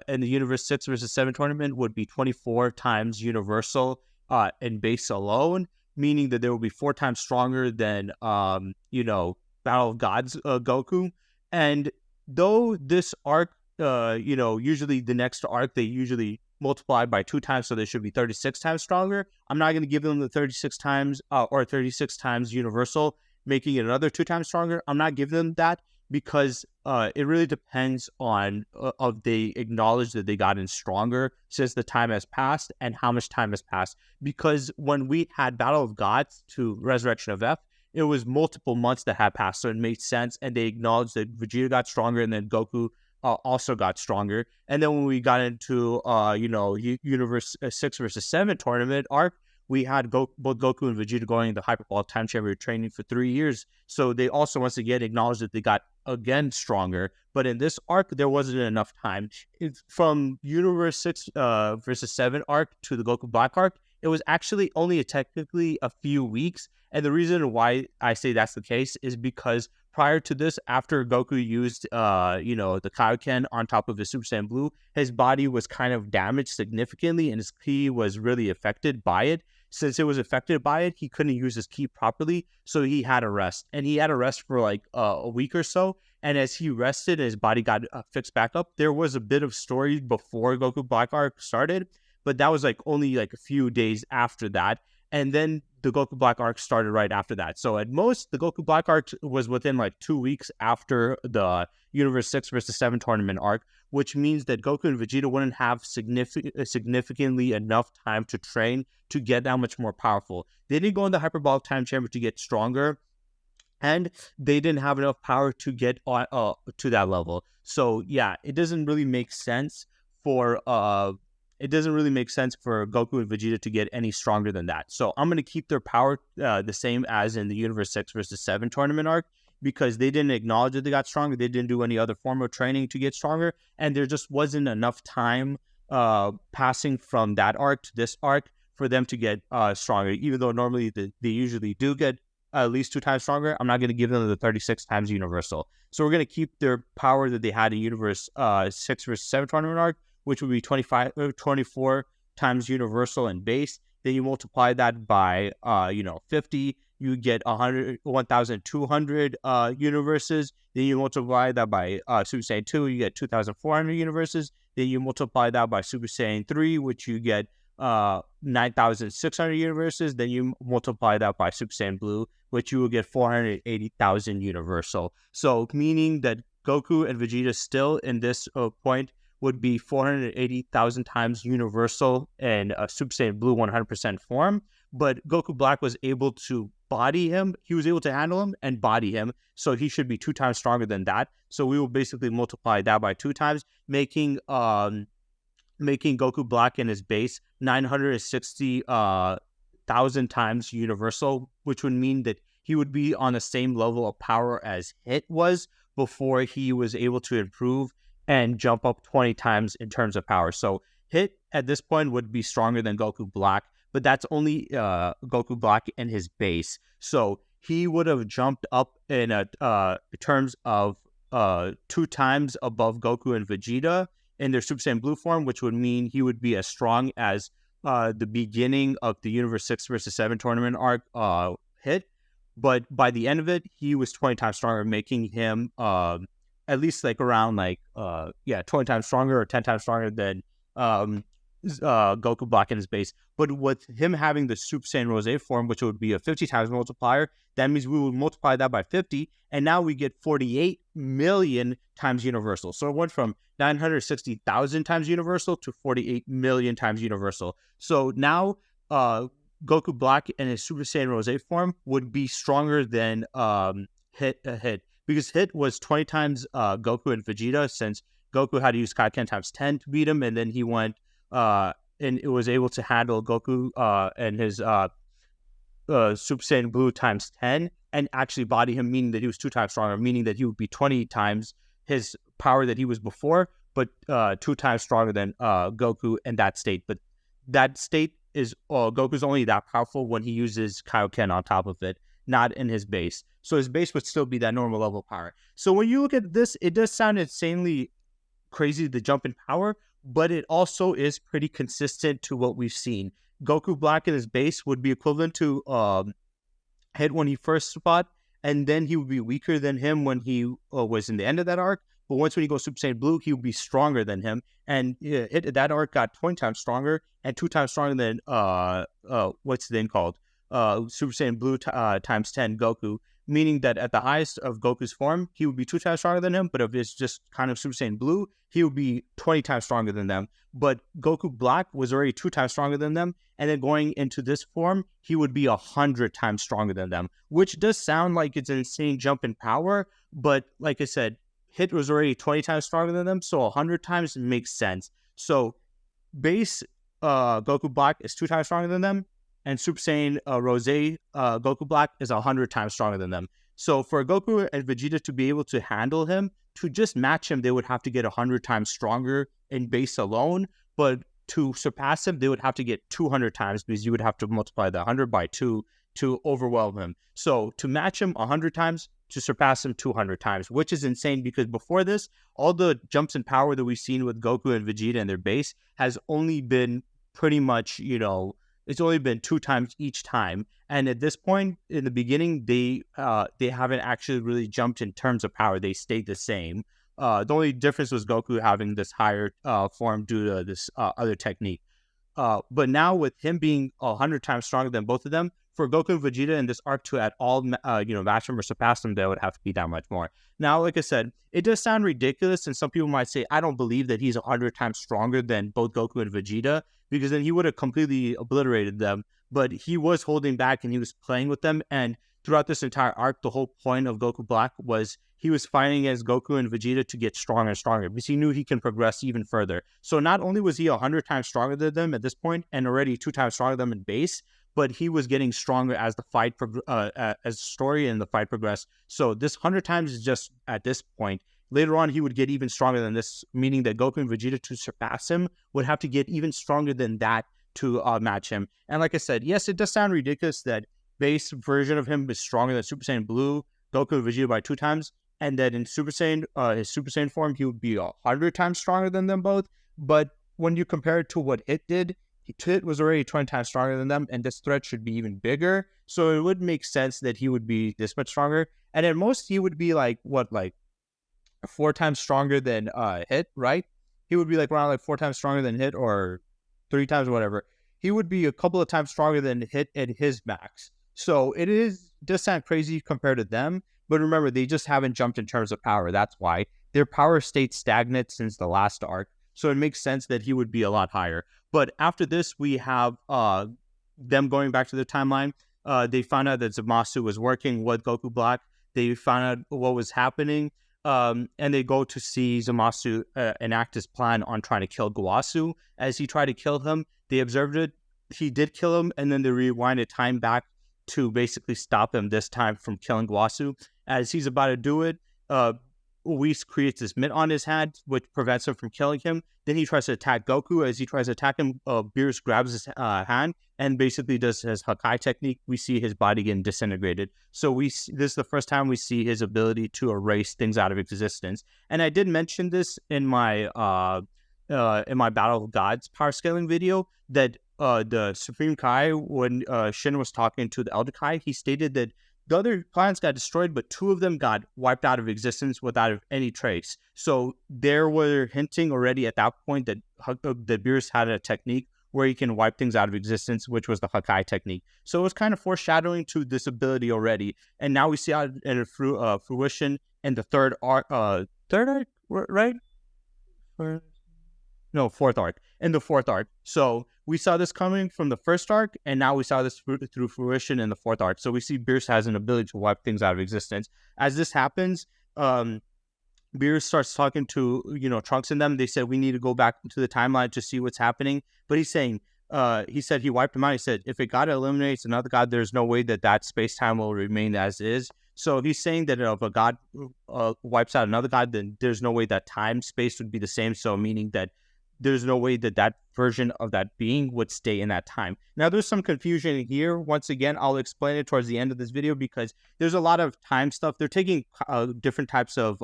in the Universe 6 versus 7 tournament would be 24 times universal in base alone, meaning that they will be 4 times stronger than, Battle of Gods Goku. And though this arc, usually the next arc, they usually multiply by 2 times, so they should be 36 times stronger. I'm not going to give them the 36 times or 36 times universal, making it another 2 times stronger. I'm not giving them that because it really depends on if they acknowledge that they gotten stronger since the time has passed and how much time has passed. Because when we had Battle of Gods to Resurrection of F, it was multiple months that had passed, so it made sense, and they acknowledged that Vegeta got stronger and then Goku also got stronger. And then when we got into Universe 6 versus 7 tournament arc, we had both Goku and Vegeta going into Hyperbolic Time Chamber training for 3 years. So they also once again acknowledged that they got again stronger. But in this arc, there wasn't enough time. From Universe 6 versus 7 arc to the Goku Black arc, it was actually only technically a few weeks. And the reason why I say that's the case is because prior to this, after Goku used, the Kaioken on top of his Super Saiyan Blue, his body was kind of damaged significantly and his ki was really affected by it. Since it was affected by it, he couldn't use his ki properly, so he had a rest. And he had a rest for like a week or so. And as he rested and his body got fixed back up, there was a bit of story before Goku Black arc started, but that was like only like a few days after that. And then the Goku Black arc started right after that. So at most, the Goku Black arc was within like 2 weeks after the Universe 6 versus 7 tournament arc, which means that Goku and Vegeta wouldn't have significantly enough time to train to get that much more powerful. They didn't go in the Hyperbolic Time Chamber to get stronger, and they didn't have enough power to get to that level. So yeah, it doesn't really make sense for Goku and Vegeta to get any stronger than that. So I'm going to keep their power the same as in the Universe 6 versus 7 tournament arc, because they didn't acknowledge that they got stronger. They didn't do any other form of training to get stronger, and there just wasn't enough time passing from that arc to this arc for them to get stronger. Even though normally they usually do get at least 2 times stronger, I'm not going to give them the 36 times universal. So we're going to keep their power that they had in Universe 6 versus 7 tournament arc, which would be 24 times universal and base. Then you multiply that by 50, you get 1,200 universes. Then you multiply that by Super Saiyan 2, you get 2,400 universes. Then you multiply that by Super Saiyan 3, which you get 9,600 universes. Then you multiply that by Super Saiyan Blue, which you will get 480,000 universal. So meaning that Goku and Vegeta still in this point would be 480,000 times universal in Super Saiyan Blue 100% form. But Goku Black was able to body him. He was able to handle him and body him. So he should be 2 times stronger than that. So we will basically multiply that by 2 times, making Goku Black in his base 960,000 times universal, which would mean that he would be on the same level of power as Hit was before he was able to improve and jump up 20 times in terms of power. So Hit at this point would be stronger than Goku Black, but that's only Goku Black in his base. So he would have jumped up in terms of 2 times above Goku and Vegeta in their Super Saiyan Blue form, which would mean he would be as strong as the beginning of the Universe 6 versus 7 tournament arc Hit. But by the end of it, he was 20 times stronger, making him at least like around 20 times stronger or 10 times stronger than Goku Black in his base. But with him having the Super Saiyan Rose form, which would be a 50 times multiplier, that means we would multiply that by 50, and now we get 48 million times universal. So it went from 960,000 times universal to 48 million times universal. So now Goku Black in his Super Saiyan Rose form would be stronger than Hit, because Hit was 20 times Goku and Vegeta, since Goku had to use Kaioken times 10 to beat him, and then he went and it was able to handle Goku and his Super Saiyan Blue times 10 and actually body him, meaning that he was 2 times stronger, meaning that he would be 20 times his power that he was before, but 2 times stronger than Goku in that state. But that state is Goku's only that powerful when he uses Kaioken on top of it, not in his base. So his base would still be that normal level of power. So when you look at this, it does sound insanely crazy, the jump in power, but it also is pretty consistent to what we've seen. Goku Black in his base would be equivalent to Hit when he first fought, and then he would be weaker than him when he was in the end of that arc. But once when he goes Super Saiyan Blue, he would be stronger than him. And Hit, that arc got 20 times stronger and 2 times stronger than what's the name called? Super Saiyan Blue times 10 Goku, meaning that at the highest of Goku's form, he would be 2 times stronger than him, but if it's just kind of Super Saiyan Blue, he would be 20 times stronger than them. But Goku Black was already 2 times stronger than them, and then going into this form, he would be 100 times stronger than them, which does sound like it's an insane jump in power, but like I said, Hit was already 20 times stronger than them, so 100 times makes sense. So base Goku Black is 2 times stronger than them, and Super Saiyan Rose Goku Black is 100 times stronger than them. So for Goku and Vegeta to be able to handle him, to just match him, they would have to get 100 times stronger in base alone. But to surpass him, they would have to get 200 times, because you would have to multiply the 100 by 2 to overwhelm him. So to match him 100 times, to surpass him 200 times, which is insane, because before this, all the jumps in power that we've seen with Goku and Vegeta in their base has only been pretty much, it's only been 2 times each time. And at this point in the beginning, they haven't actually really jumped in terms of power. They stayed the same. The only difference was Goku having this higher form due to this other technique. But now with him being 100 times stronger than both of them, for Goku and Vegeta in this arc to at all, match him or surpass them, they would have to be that much more. Now, like I said, it does sound ridiculous, and some people might say, I don't believe that he's 100 times stronger than both Goku and Vegeta, because then he would have completely obliterated them. But he was holding back and he was playing with them, and throughout this entire arc, the whole point of Goku Black was he was fighting against Goku and Vegeta to get stronger and stronger, because he knew he can progress even further. So not only was he 100 times stronger than them at this point, and already 2 times stronger than them in base, but he was getting stronger as the fight, as the story and the fight progressed. So this 100 times is just at this point. Later on, he would get even stronger than this, meaning that Goku and Vegeta, to surpass him, would have to get even stronger than that to match him. And like I said, yes, it does sound ridiculous that base version of him is stronger than Super Saiyan Blue, Goku and Vegeta by 2 times, and that in Super Saiyan, his Super Saiyan form, he would be 100 times stronger than them both. But when you compare it to what Hit did, Tit was already 20 times stronger than them, and this threat should be even bigger. So it would make sense that he would be this much stronger. And at most, he would be like 4 times stronger than Hit, right? He would be like around like 4 times stronger than Hit, or 3 times or whatever. He would be a couple of times stronger than Hit at his max. So does sound crazy compared to them. But remember, they just haven't jumped in terms of power. That's why. Their power stayed stagnant since the last arc. So it makes sense that he would be a lot higher. But after this, we have them going back to the timeline. They found out that Zamasu was working with Goku Black. They found out what was happening. And they go to see Zamasu enact his plan on trying to kill Guasu. As he tried to kill him, they observed it. He did kill him, and then they rewinded time back to basically stop him this time from killing Guasu. As he's about to do it, Whis creates this mitt on his hand, which prevents him from killing him. Then he tries to attack Goku. As he tries to attack him, Beerus grabs his hand and basically does his Hakai technique. We see his body getting disintegrated. So this is the first time we see his ability to erase things out of existence. And I did mention this in my Battle of Gods power scaling video, that the Supreme Kai, when Shin was talking to the Elder Kai, he stated that the other planets got destroyed, but 2 of them got wiped out of existence without any trace. So there were hinting already at that point that Beerus had a technique where he can wipe things out of existence, which was the Hakai technique. So it was kind of foreshadowing to this ability already. And now we see it in fruition in the third arc, right? No, fourth arc. In the fourth arc. So we saw this coming from the first arc, and now we saw this through fruition in the fourth arc. So we see Beerus has an ability to wipe things out of existence. As this happens, Beerus starts talking to, Trunks and them. They said, we need to go back into the timeline to see what's happening. But he's saying, he said he wiped him out. He said, if a god eliminates another god, there's no way that space-time will remain as is. So he's saying that if a god wipes out another god, then there's no way that time-space would be the same. So meaning that there's no way that version of that being would stay in that time. Now, there's some confusion here. Once again, I'll explain it towards the end of this video because there's a lot of time stuff. They're taking different types of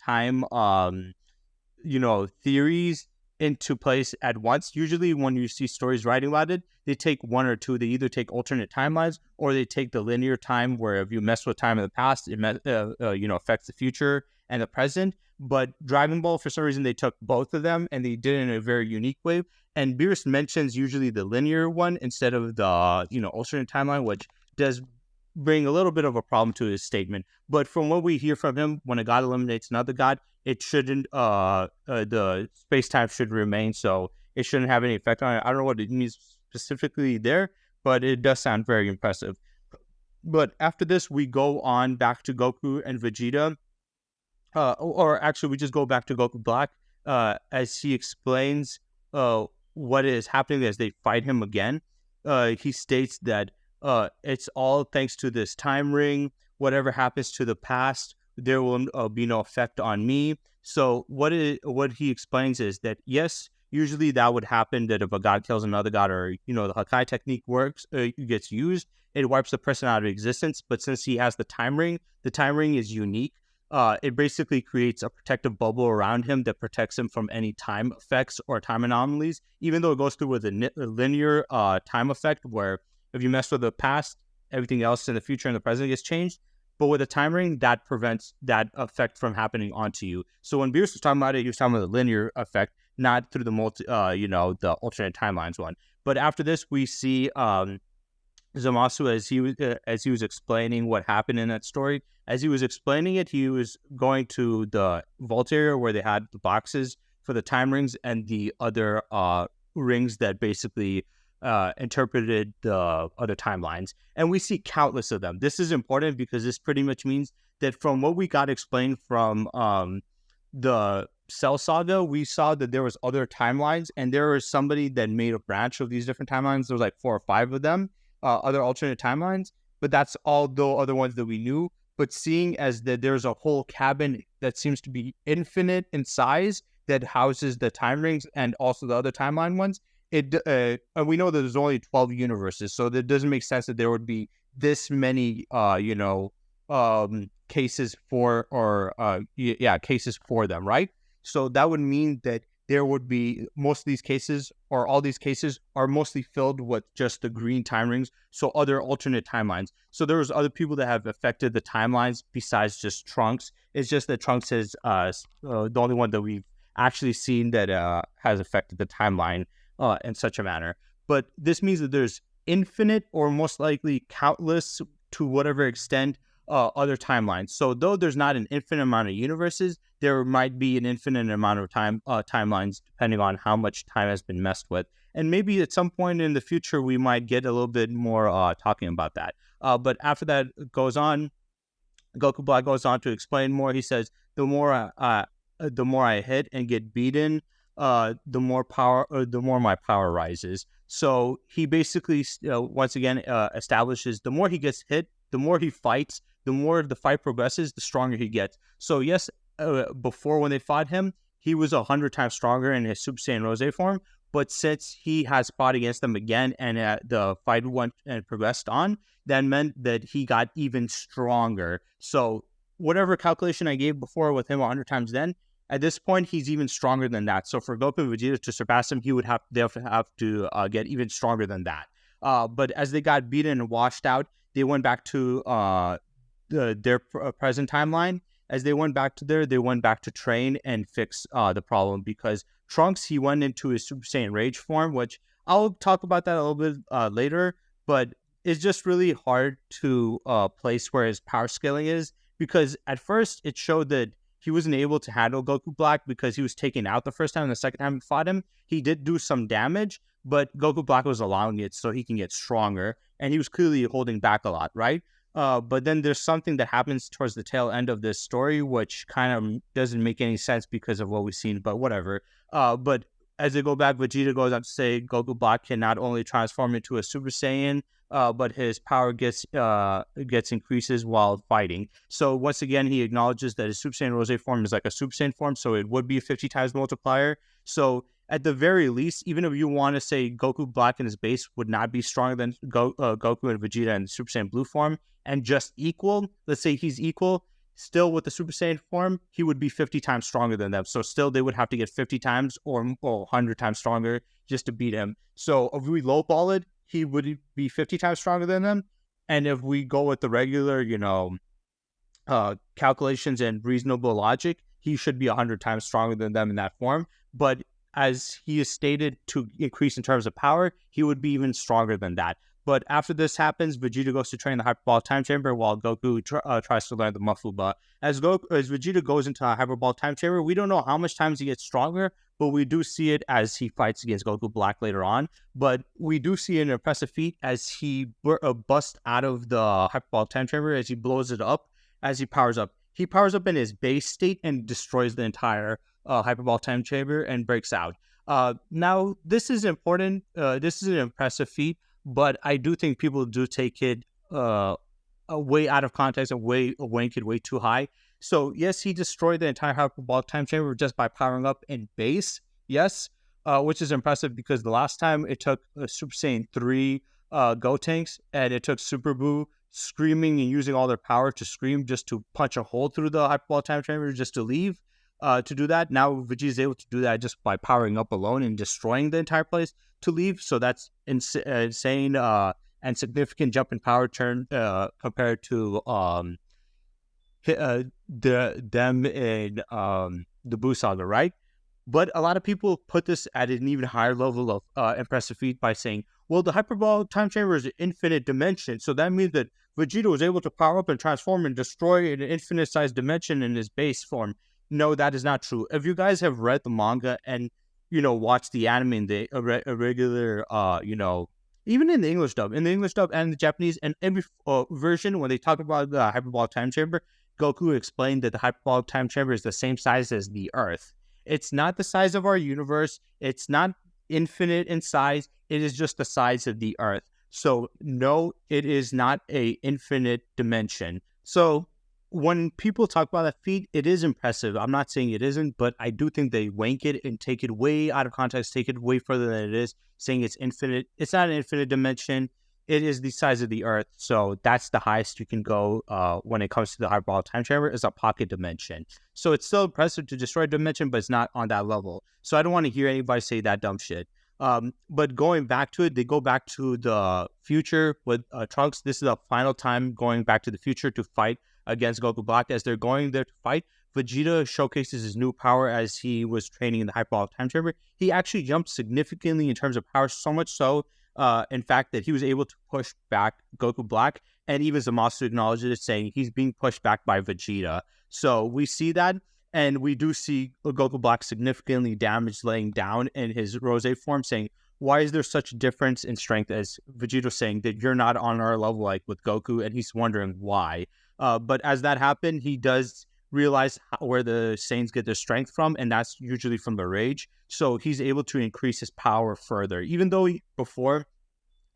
time, theories into place at once. Usually when you see stories writing about it, they take 1 or 2. They either take alternate timelines or they take the linear time where if you mess with time in the past, it affects the future and the present. But Dragon Ball, for some reason, they took both of them and they did it in a very unique way. And Beerus mentions usually the linear one instead of the, alternate timeline, which does bring a little bit of a problem to his statement. But from what we hear from him, when a god eliminates another god, it shouldn't, the space-time should remain, so it shouldn't have any effect on it. I don't know what it means specifically there, but it does sound very impressive. But after this, we go on back to Goku and Vegeta. Or actually, we just go back to Goku Black as he explains what is happening as they fight him again. He states that it's all thanks to this time ring. Whatever happens to the past, there will be no effect on me. So what he explains is that, yes, usually that would happen, that if a god kills another god, or, the Hakai technique gets used, it wipes the person out of existence. But since he has the time ring is unique. It basically creates a protective bubble around him that protects him from any time effects or time anomalies, even though it goes through with a linear time effect where if you mess with the past, everything else in the future and the present gets changed. But with a time ring, that prevents that effect from happening onto you. So when Beerus was talking about it, he was talking about the linear effect, not through the the alternate timelines one. But after this, we see Zamasu as he was explaining what happened in that story. As he was explaining it, he was going to the vault area where they had the boxes for the time rings and the other rings that basically interpreted the other timelines. And we see countless of them. This is important because this pretty much means that from what we got explained from the Cell Saga, we saw that there was other timelines, and there was somebody that made a branch of these different timelines. There was like 4 or 5 of them, other alternate timelines, but that's all the other ones that we knew. But seeing as that there's a whole cabin that seems to be infinite in size that houses the time rings and also the other timeline ones, we know that there's only 12 universes, so that doesn't make sense that there would be this many, cases for them, right? So that would mean that there would be most of these cases, or all these cases, are mostly filled with just the green time rings, so other alternate timelines. So there was other people that have affected the timelines besides just Trunks. It's just that Trunks is the only one that we've actually seen that has affected the timeline in such a manner. But this means that there's infinite, or most likely countless to whatever extent, other timelines. So though there's not an infinite amount of universes, there might be an infinite amount of timelines, depending on how much time has been messed with. And maybe at some point in the future, we might get a little bit more talking about that. But after that goes on, Goku Black goes on to explain more. He says, the more I hit and get beaten, the more my power rises. So he basically once again establishes the more he gets hit, the more he fights, the more the fight progresses, the stronger he gets. So yes, before when they fought him, he was 100 times stronger in his Super Saiyan Rose form. But since he has fought against them again, and the fight went and progressed on, that meant that he got even stronger. So whatever calculation I gave before with him 100 times then, at this point, he's even stronger than that. So for Goku and Vegeta to surpass him, they have to get even stronger than that. But as they got beaten and washed out, they went back to their present timeline. As they went back to train and fix the problem, because Trunks, he went into his Super Saiyan Rage form, which I'll talk about that a little bit later, but it's just really hard to place where his power scaling is, because at first it showed that he wasn't able to handle Goku Black because he was taken out the first time, and the second time he fought him, he did do some damage, but Goku Black was allowing it so he can get stronger, and he was clearly holding back a lot, right? But then there's something that happens towards the tail end of this story, which kind of doesn't make any sense because of what we've seen, but whatever. But as they go back, Vegeta goes on to say Goku Black can not only transform into a Super Saiyan, but his power gets increases while fighting. So once again, he acknowledges that his Super Saiyan Rose form is like a Super Saiyan form, so it would be a 50 times multiplier. So at the very least, even if you want to say Goku Black in his base would not be stronger than Goku and Vegeta in the Super Saiyan Blue form, and just equal, let's say he's equal, still with the Super Saiyan form, he would be 50 times stronger than them. So still they would have to get 50 times or 100 times stronger just to beat him. So if we lowball it, he would be 50 times stronger than them. And if we go with the regular, calculations and reasonable logic, he should be 100 times stronger than them in that form. But as he is stated to increase in terms of power, he would be even stronger than that. But after this happens, Vegeta goes to train the Hyperball Time Chamber while Goku tries to learn the Mafuba. As Vegeta goes into a Hyperball Time Chamber, we don't know how much times he gets stronger, but we do see it as he fights against Goku Black later on. But we do see an impressive feat as he busts out of the Hyperball Time Chamber, as he blows it up, as he powers up. He powers up in his base state and destroys the entire Hyperball Time Chamber and breaks out. Now, this is important. This is an impressive feat, but I do think people do take it way out of context and rank it way too high. So yes, he destroyed the entire Hyperball Time Chamber just by powering up in base. Yes, which is impressive because the last time it took Super Saiyan 3 Gotenks, and it took Super Buu screaming and using all their power to scream just to punch a hole through the Hyperball Time Chamber just to leave. To do that, now Vegeta is able to do that just by powering up alone and destroying the entire place to leave. So that's insane and significant jump in power turn compared to them in the Buu Saga, right? But a lot of people put this at an even higher level of impressive feat by saying, well, the Hyperball Time Chamber is an infinite dimension, so that means that Vegeta was able to power up and transform and destroy an infinite-sized dimension in his base form. No, that is not true. If you guys have read the manga and, watched the anime in the regular, even in the English dub and the Japanese and every version, when they talk about the Hyperbolic Time Chamber, Goku explained that the Hyperbolic Time Chamber is the same size as the Earth. It's not the size of our universe. It's not infinite in size. It is just the size of the Earth. So no, it is not a infinite dimension. So when people talk about that feat, it is impressive. I'm not saying it isn't, but I do think they wank it and take it way out of context, take it way further than it is, saying it's infinite. It's not an infinite dimension. it is the size of the Earth. So that's the highest you can go when it comes to the hyperbolic time chamber, is a pocket dimension. So it's still impressive to destroy a dimension, but it's not on that level. So I don't want to hear anybody say that dumb shit. But going back to it, they go back to the future with Trunks. This is the final time going back to the future to fight against Goku Black. As they're going there to fight, Vegeta showcases his new power as he was training in the hyperbolic time chamber. He actually jumped significantly in terms of power, so much so, in fact, that he was able to push back Goku Black, and even Zamasu acknowledged it, saying he's being pushed back by Vegeta. So we see that, and we do see Goku Black significantly damaged, laying down in his Rose form, saying, why is there such a difference in strength, as Vegeta saying that you're not on our level like with Goku, and he's wondering why. But as that happened, he does realize where the Saiyans get their strength from, and that's usually from the rage. So he's able to increase his power further. Even though before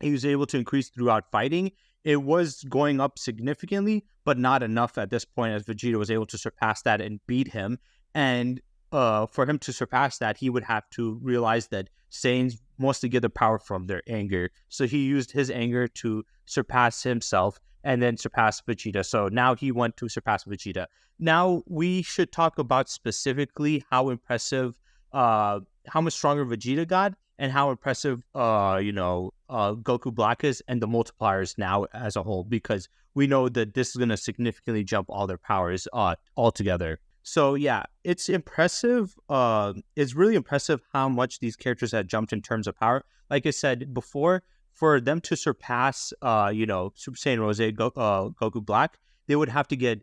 he was able to increase throughout fighting, it was going up significantly, but not enough at this point, as Vegeta was able to surpass that and beat him. And for him to surpass that, he would have to realize that Saiyans mostly get their power from their anger. So he used his anger to surpass himself and then surpass Vegeta. So now he went to surpass Vegeta. Now we should talk about specifically how impressive, how much stronger Vegeta got, and how impressive, Goku Black is, and the multipliers now as a whole, because we know that this is going to significantly jump all their powers altogether. So yeah, it's impressive. It's really impressive how much these characters have jumped in terms of power. Like I said before, for them to surpass, Super Saiyan Rose, Goku Black, they would have to get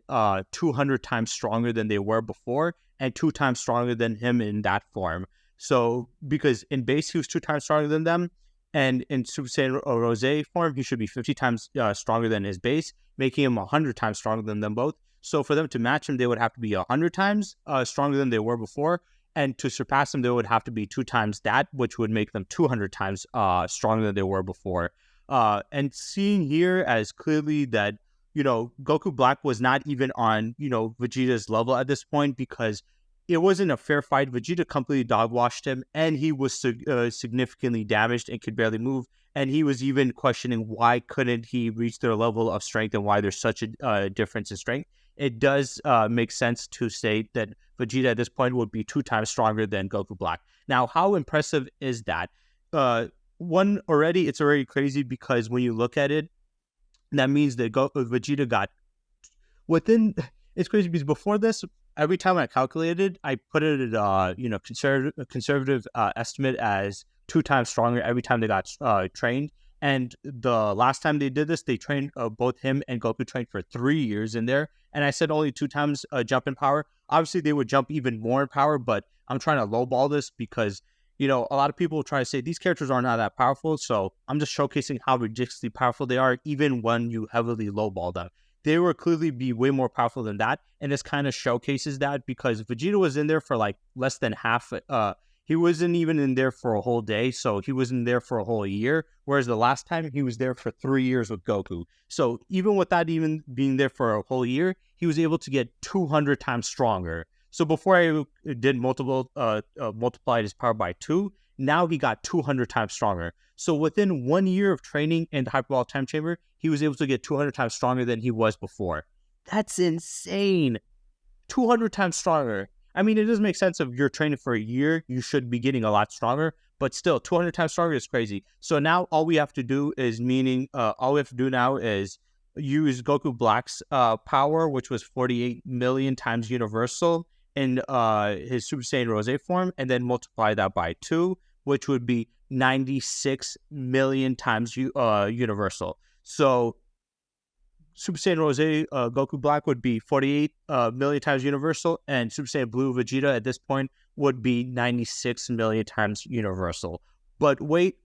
200 times stronger than they were before, and 2 times stronger than him in that form. So, because in base, he was 2 times stronger than them, and in Super Saiyan Rose form, he should be 50 times stronger than his base, making him 100 times stronger than them both. So, for them to match him, they would have to be 100 times stronger than they were before, and to surpass them, they would have to be 2 times that, which would make them 200 times stronger than they were before. And seeing here as clearly that, Goku Black was not even on, Vegeta's level at this point, because it wasn't a fair fight. Vegeta completely dog-washed him, and he was significantly damaged and could barely move. And he was even questioning why couldn't he reach their level of strength, and why there's such a difference in strength. It does make sense to say that Vegeta at this point would be 2 times stronger than Goku Black. Now, how impressive is that? It's already crazy, because when you look at it, that means that Vegeta got within. It's crazy because before this, every time I calculated, I put it at conservative estimate as 2 times stronger every time they got trained. And the last time they did this, they trained both him and Goku trained for 3 years in there. And I said only 2 times jump in power. Obviously, they would jump even more in power, but I'm trying to lowball this because, a lot of people try to say these characters are not that powerful. So I'm just showcasing how ridiculously powerful they are, even when you heavily lowball them. They will clearly be way more powerful than that. And this kind of showcases that, because Vegeta was in there for like less than half. He wasn't even in there for a whole day, so he wasn't there for a whole year, whereas the last time he was there for 3 years with Goku. So even without even being there for a whole year, he was able to get 200 times stronger. So before I did multiplied his power by 2, now he got 200 times stronger. So within 1 year of training in the hyperbolic time chamber, he was able to get 200 times stronger than he was before. That's insane. 200 times stronger. I mean, it does make sense. If you're training for a year, you should be getting a lot stronger, but still 200 times stronger is crazy. So now all we have to do is use Goku Black's power, which was 48 million times universal in his Super Saiyan Rose form, and then multiply that by 2, which would be 96 million times universal. So Super Saiyan Rose Goku Black would be 48 million times universal, and Super Saiyan Blue Vegeta at this point would be 96 million times universal. But wait,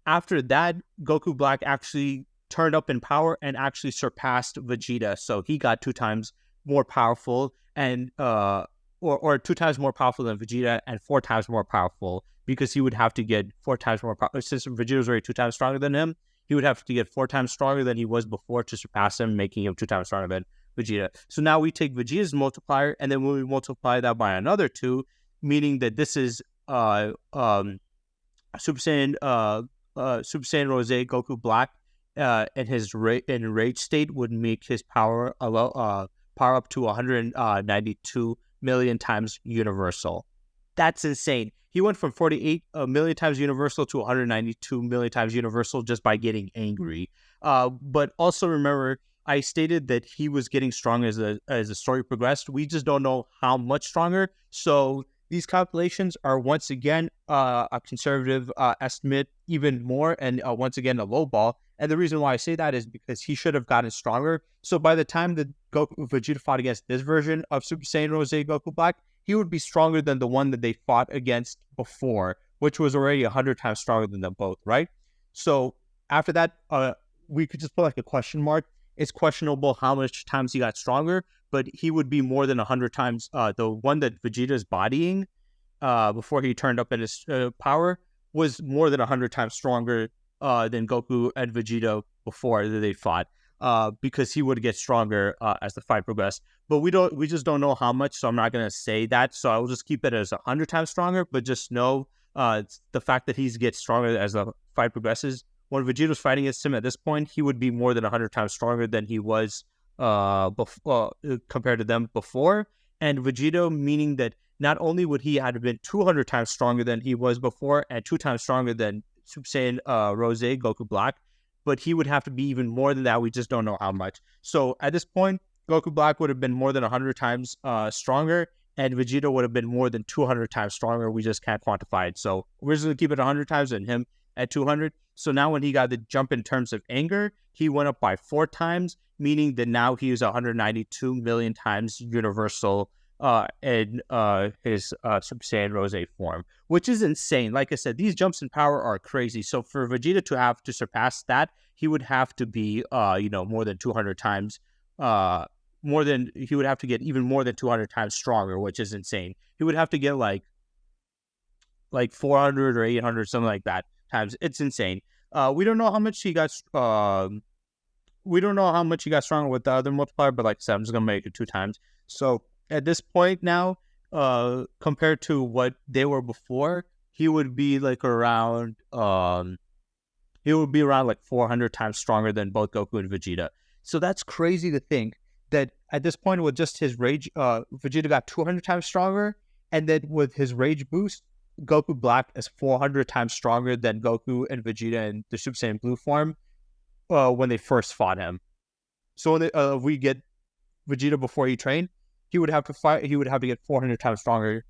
after that, Goku Black actually turned up in power and actually surpassed Vegeta. So he got 2 times more powerful, and or 2 times more powerful than Vegeta, and 4 times more powerful, because he would have to get 4 times more powerful. Since Vegeta was already 2 times stronger than him, he would have to get 4 times stronger than he was before to surpass him, making him 2 times stronger than Vegeta. So now we take Vegeta's multiplier, and then when we multiply that by another 2, meaning that this is Super Saiyan Rose Goku Black in his in rage state would make his power power up to 192 million times universal. That's insane. He went from 48 million times universal to 192 million times universal just by getting angry. But also remember, I stated that he was getting stronger as the story progressed. We just don't know how much stronger. So these calculations are once again a conservative estimate, even more, and once again a low ball. And the reason why I say that is because he should have gotten stronger. So by the time that Vegeta fought against this version of Super Saiyan Rose Goku Black, he would be stronger than the one that they fought against before, which was already 100 times stronger than them both, right? So after that, we could just put like a question mark. It's questionable how much times he got stronger, but he would be more than 100 times. The one that Vegeta is bodying before he turned up in his power was more than 100 times stronger than Goku and Vegeta before they fought, because he would get stronger as the fight progressed. But we just don't know how much, so I'm not going to say that. So I will just keep it as 100 times stronger, but just know the fact that he gets stronger as the fight progresses. When Vegeta was fighting against him at this point, he would be more than 100 times stronger than he was compared to them before. And Vegeta, meaning that not only would he have been 200 times stronger than he was before and 2 times stronger than Super Saiyan Rose Goku Black, but he would have to be even more than that. We just don't know how much. So at this point, Goku Black would have been more than 100 times stronger, and Vegeta would have been more than 200 times stronger. We just can't quantify it. So we're just going to keep it 100 times and him at 200. So now when he got the jump in terms of anger, he went up by 4 times, meaning that now he is 192 million times universal in his Super Saiyan Rose form, which is insane. Like I said, these jumps in power are crazy. So for Vegeta to have to surpass that, he would have to be, more than 200 times, he would have to get even more than 200 times stronger, which is insane. He would have to get like 400 or 800, something like that times. It's insane. We don't know how much he got. We don't know how much he got stronger with the other multiplier, but like I said, I'm just gonna make it 2 times. So at this point now, compared to what they were before, he would be like around. He would be around like 400 times stronger than both Goku and Vegeta. So that's crazy to think that at this point with just his rage, Vegeta got 200 times stronger, and then with his rage boost, Goku Black is 400 times stronger than Goku and Vegeta in the Super Saiyan Blue form when they first fought him. So when we get Vegeta before he trained, he would have to fight. He would have to get 400 times stronger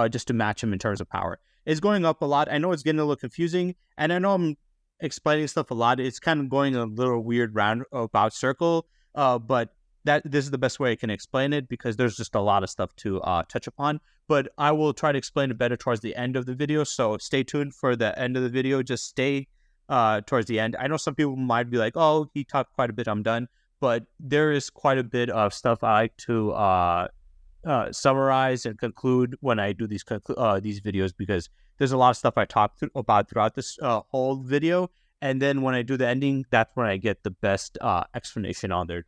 just to match him in terms of power. It's going up a lot. I know it's getting a little confusing, and I know I'm explaining stuff a lot. It's kind of going a little weird roundabout circle, but this is the best way I can explain it because there's just a lot of stuff to touch upon. But I will try to explain it better towards the end of the video. So stay tuned for the end of the video. Just stay towards the end. I know some people might be like, "Oh, he talked quite a bit. I'm done." But there is quite a bit of stuff I like to summarize and conclude when I do these videos because there's a lot of stuff I talked about throughout this whole video. And then when I do the ending, that's when I get the best explanation on their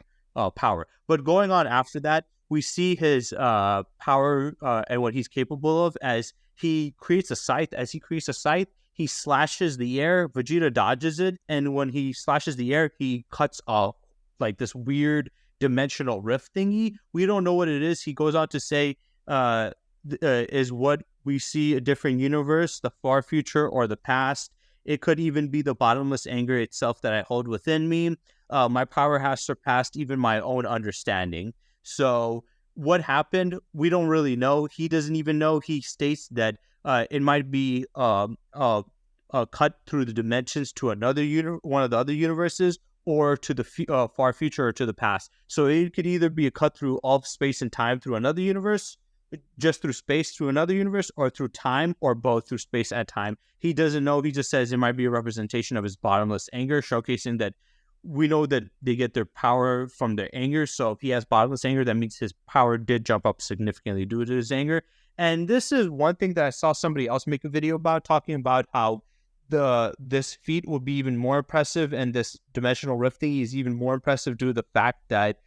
power. But going on after that, we see his power and what he's capable of as he creates a scythe. As he creates a scythe, he slashes the air. Vegeta dodges it. And when he slashes the air, he cuts off like this weird dimensional rift thingy. We don't know what it is. He goes on to say, is what we see a different universe, the far future or the past. It could even be the bottomless anger itself that I hold within me. My power has surpassed even my own understanding. So what happened? We don't really know. He doesn't even know. He states that it might be cut through the dimensions to another one of the other universes, or to the far future or to the past. So it could either be a cut through all of space and time through another universe, just through space through another universe, or through time, or both through space and time. He doesn't know. He just says it might be a representation of his bottomless anger, showcasing that we know that they get their power from their anger. So if he has bottomless anger, that means his power did jump up significantly due to his anger. And this is one thing that I saw somebody else make a video about, talking about how this feat will be even more impressive, and this dimensional rifting is even more impressive due to the fact that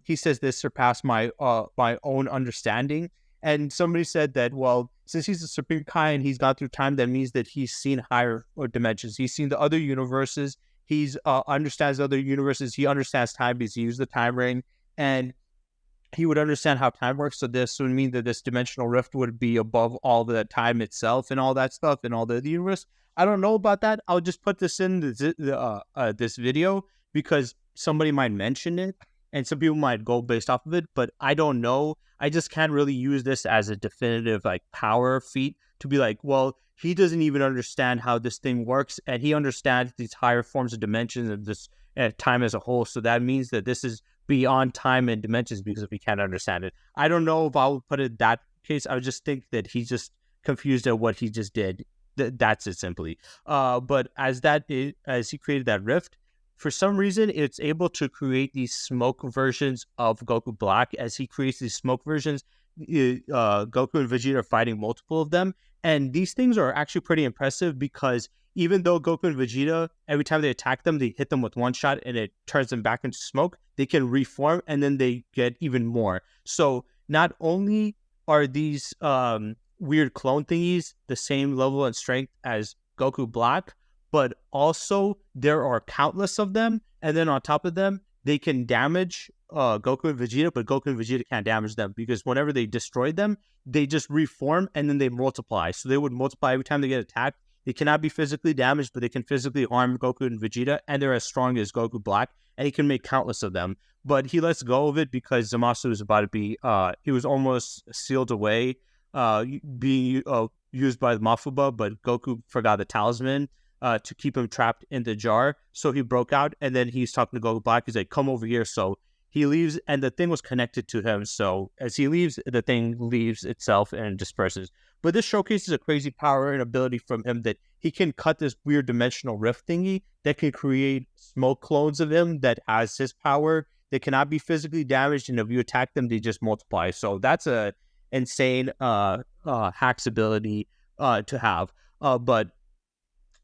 he says this surpassed my own understanding. And somebody said that, well, since he's a Supreme Kai and he's gone through time, that means that he's seen higher dimensions. He's seen the other universes, He's understands other universes. He understands time because he used the time ring, and he would understand how time works. So this would mean that this dimensional rift would be above all the time itself and all that stuff and all the universe. I don't know about that. I'll just put this in this video because somebody might mention it and some people might go based off of it, but I don't know. I just can't really use this as a definitive like power feat to be like, well, he doesn't even understand how this thing works, and he understands these higher forms of dimensions and this time as a whole. So that means that this is beyond time and dimensions because we can't understand it. I don't know if I would put it that case. I would just think that he's just confused at what he just did. That's it simply. But as he created that rift, for some reason, it's able to create these smoke versions of Goku Black. As he creates these smoke versions, Goku and Vegeta are fighting multiple of them. And these things are actually pretty impressive because even though Goku and Vegeta, every time they attack them, they hit them with one shot and it turns them back into smoke, they can reform and then they get even more. So not only are these weird clone thingies the same level and strength as Goku Black, but also there are countless of them. And then on top of them, they can damage Goku and Vegeta, but Goku and Vegeta can't damage them because whenever they destroy them, they just reform and then they multiply. So they would multiply every time they get attacked. They cannot be physically damaged, but they can physically harm Goku and Vegeta, and they're as strong as Goku Black, and he can make countless of them. But he lets go of it because Zamasu was about to be, he was almost sealed away, being used by the Mafuba, but Goku forgot the talisman to keep him trapped in the jar. So he broke out, and then he's talking to Goku Black. He's like, come over here. So he leaves, and the thing was connected to him. So as he leaves, the thing leaves itself and disperses. But this showcases a crazy power and ability from him that he can cut this weird dimensional rift thingy that can create smoke clones of him that has his power. They cannot be physically damaged, and if you attack them, they just multiply. So that's a insane hacks ability to have. But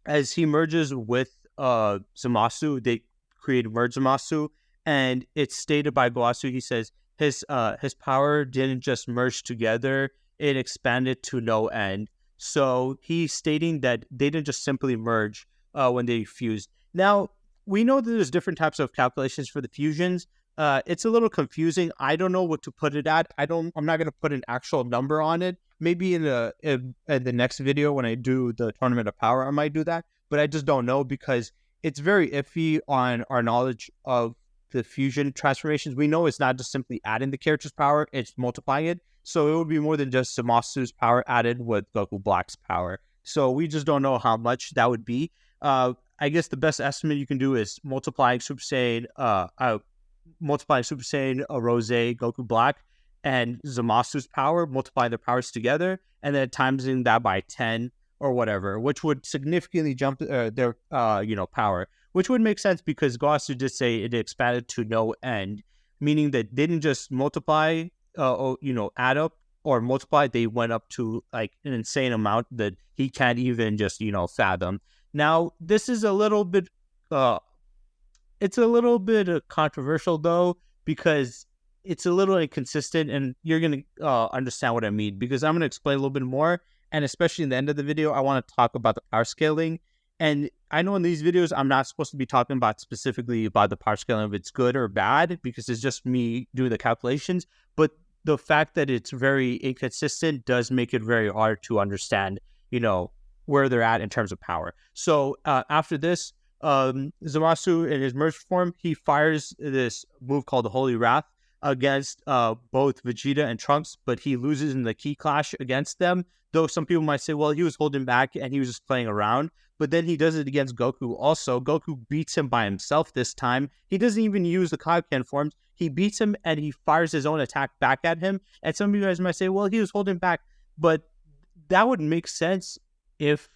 as he merges with Zamasu, they create Merge Zamasu, and it's stated by Goasu. He says his power didn't just merge together; it expanded to no end. So he's stating that they didn't just simply merge when they fused. Now we know that there's different types of calculations for the fusions. It's a little confusing. I don't know what to put it at. I'm not going to put an actual number on it. Maybe in the next video when I do the Tournament of Power, I might do that. But I just don't know because it's very iffy on our knowledge of the fusion transformations. We know it's not just simply adding the character's power, it's multiplying it. So it would be more than just Zamasu's power added with Goku Black's power. So we just don't know how much that would be. I guess the best estimate you can do is multiplying Super Saiyan Rose, Goku Black, and Zamasu's power, multiplying their powers together, and then timesing that by 10 or whatever, which would significantly jump their power, which would make sense because Goasu did say it expanded to no end, meaning that they didn't just multiply, add up or multiply, they went up to like an insane amount that he can't even just, fathom. Now, this is a little bit, controversial though, because it's a little inconsistent, and you're going to understand what I mean, because I'm going to explain a little bit more, and especially in the end of the video, I want to talk about the power scaling. And I know in these videos, I'm not supposed to be talking about specifically about the power scaling, if it's good or bad, because it's just me doing the calculations, but the fact that it's very inconsistent does make it very hard to understand, where they're at in terms of power. So after this, Zamasu, in his merge form, he fires this move called the Holy Wrath against both Vegeta and Trunks, but he loses in the Ki Clash against them. Though some people might say, well, he was holding back and he was just playing around. But then he does it against Goku also. Goku beats him by himself this time. He doesn't even use the Kaioken forms. He beats him and he fires his own attack back at him. And some of you guys might say, well, he was holding back. But that would make sense if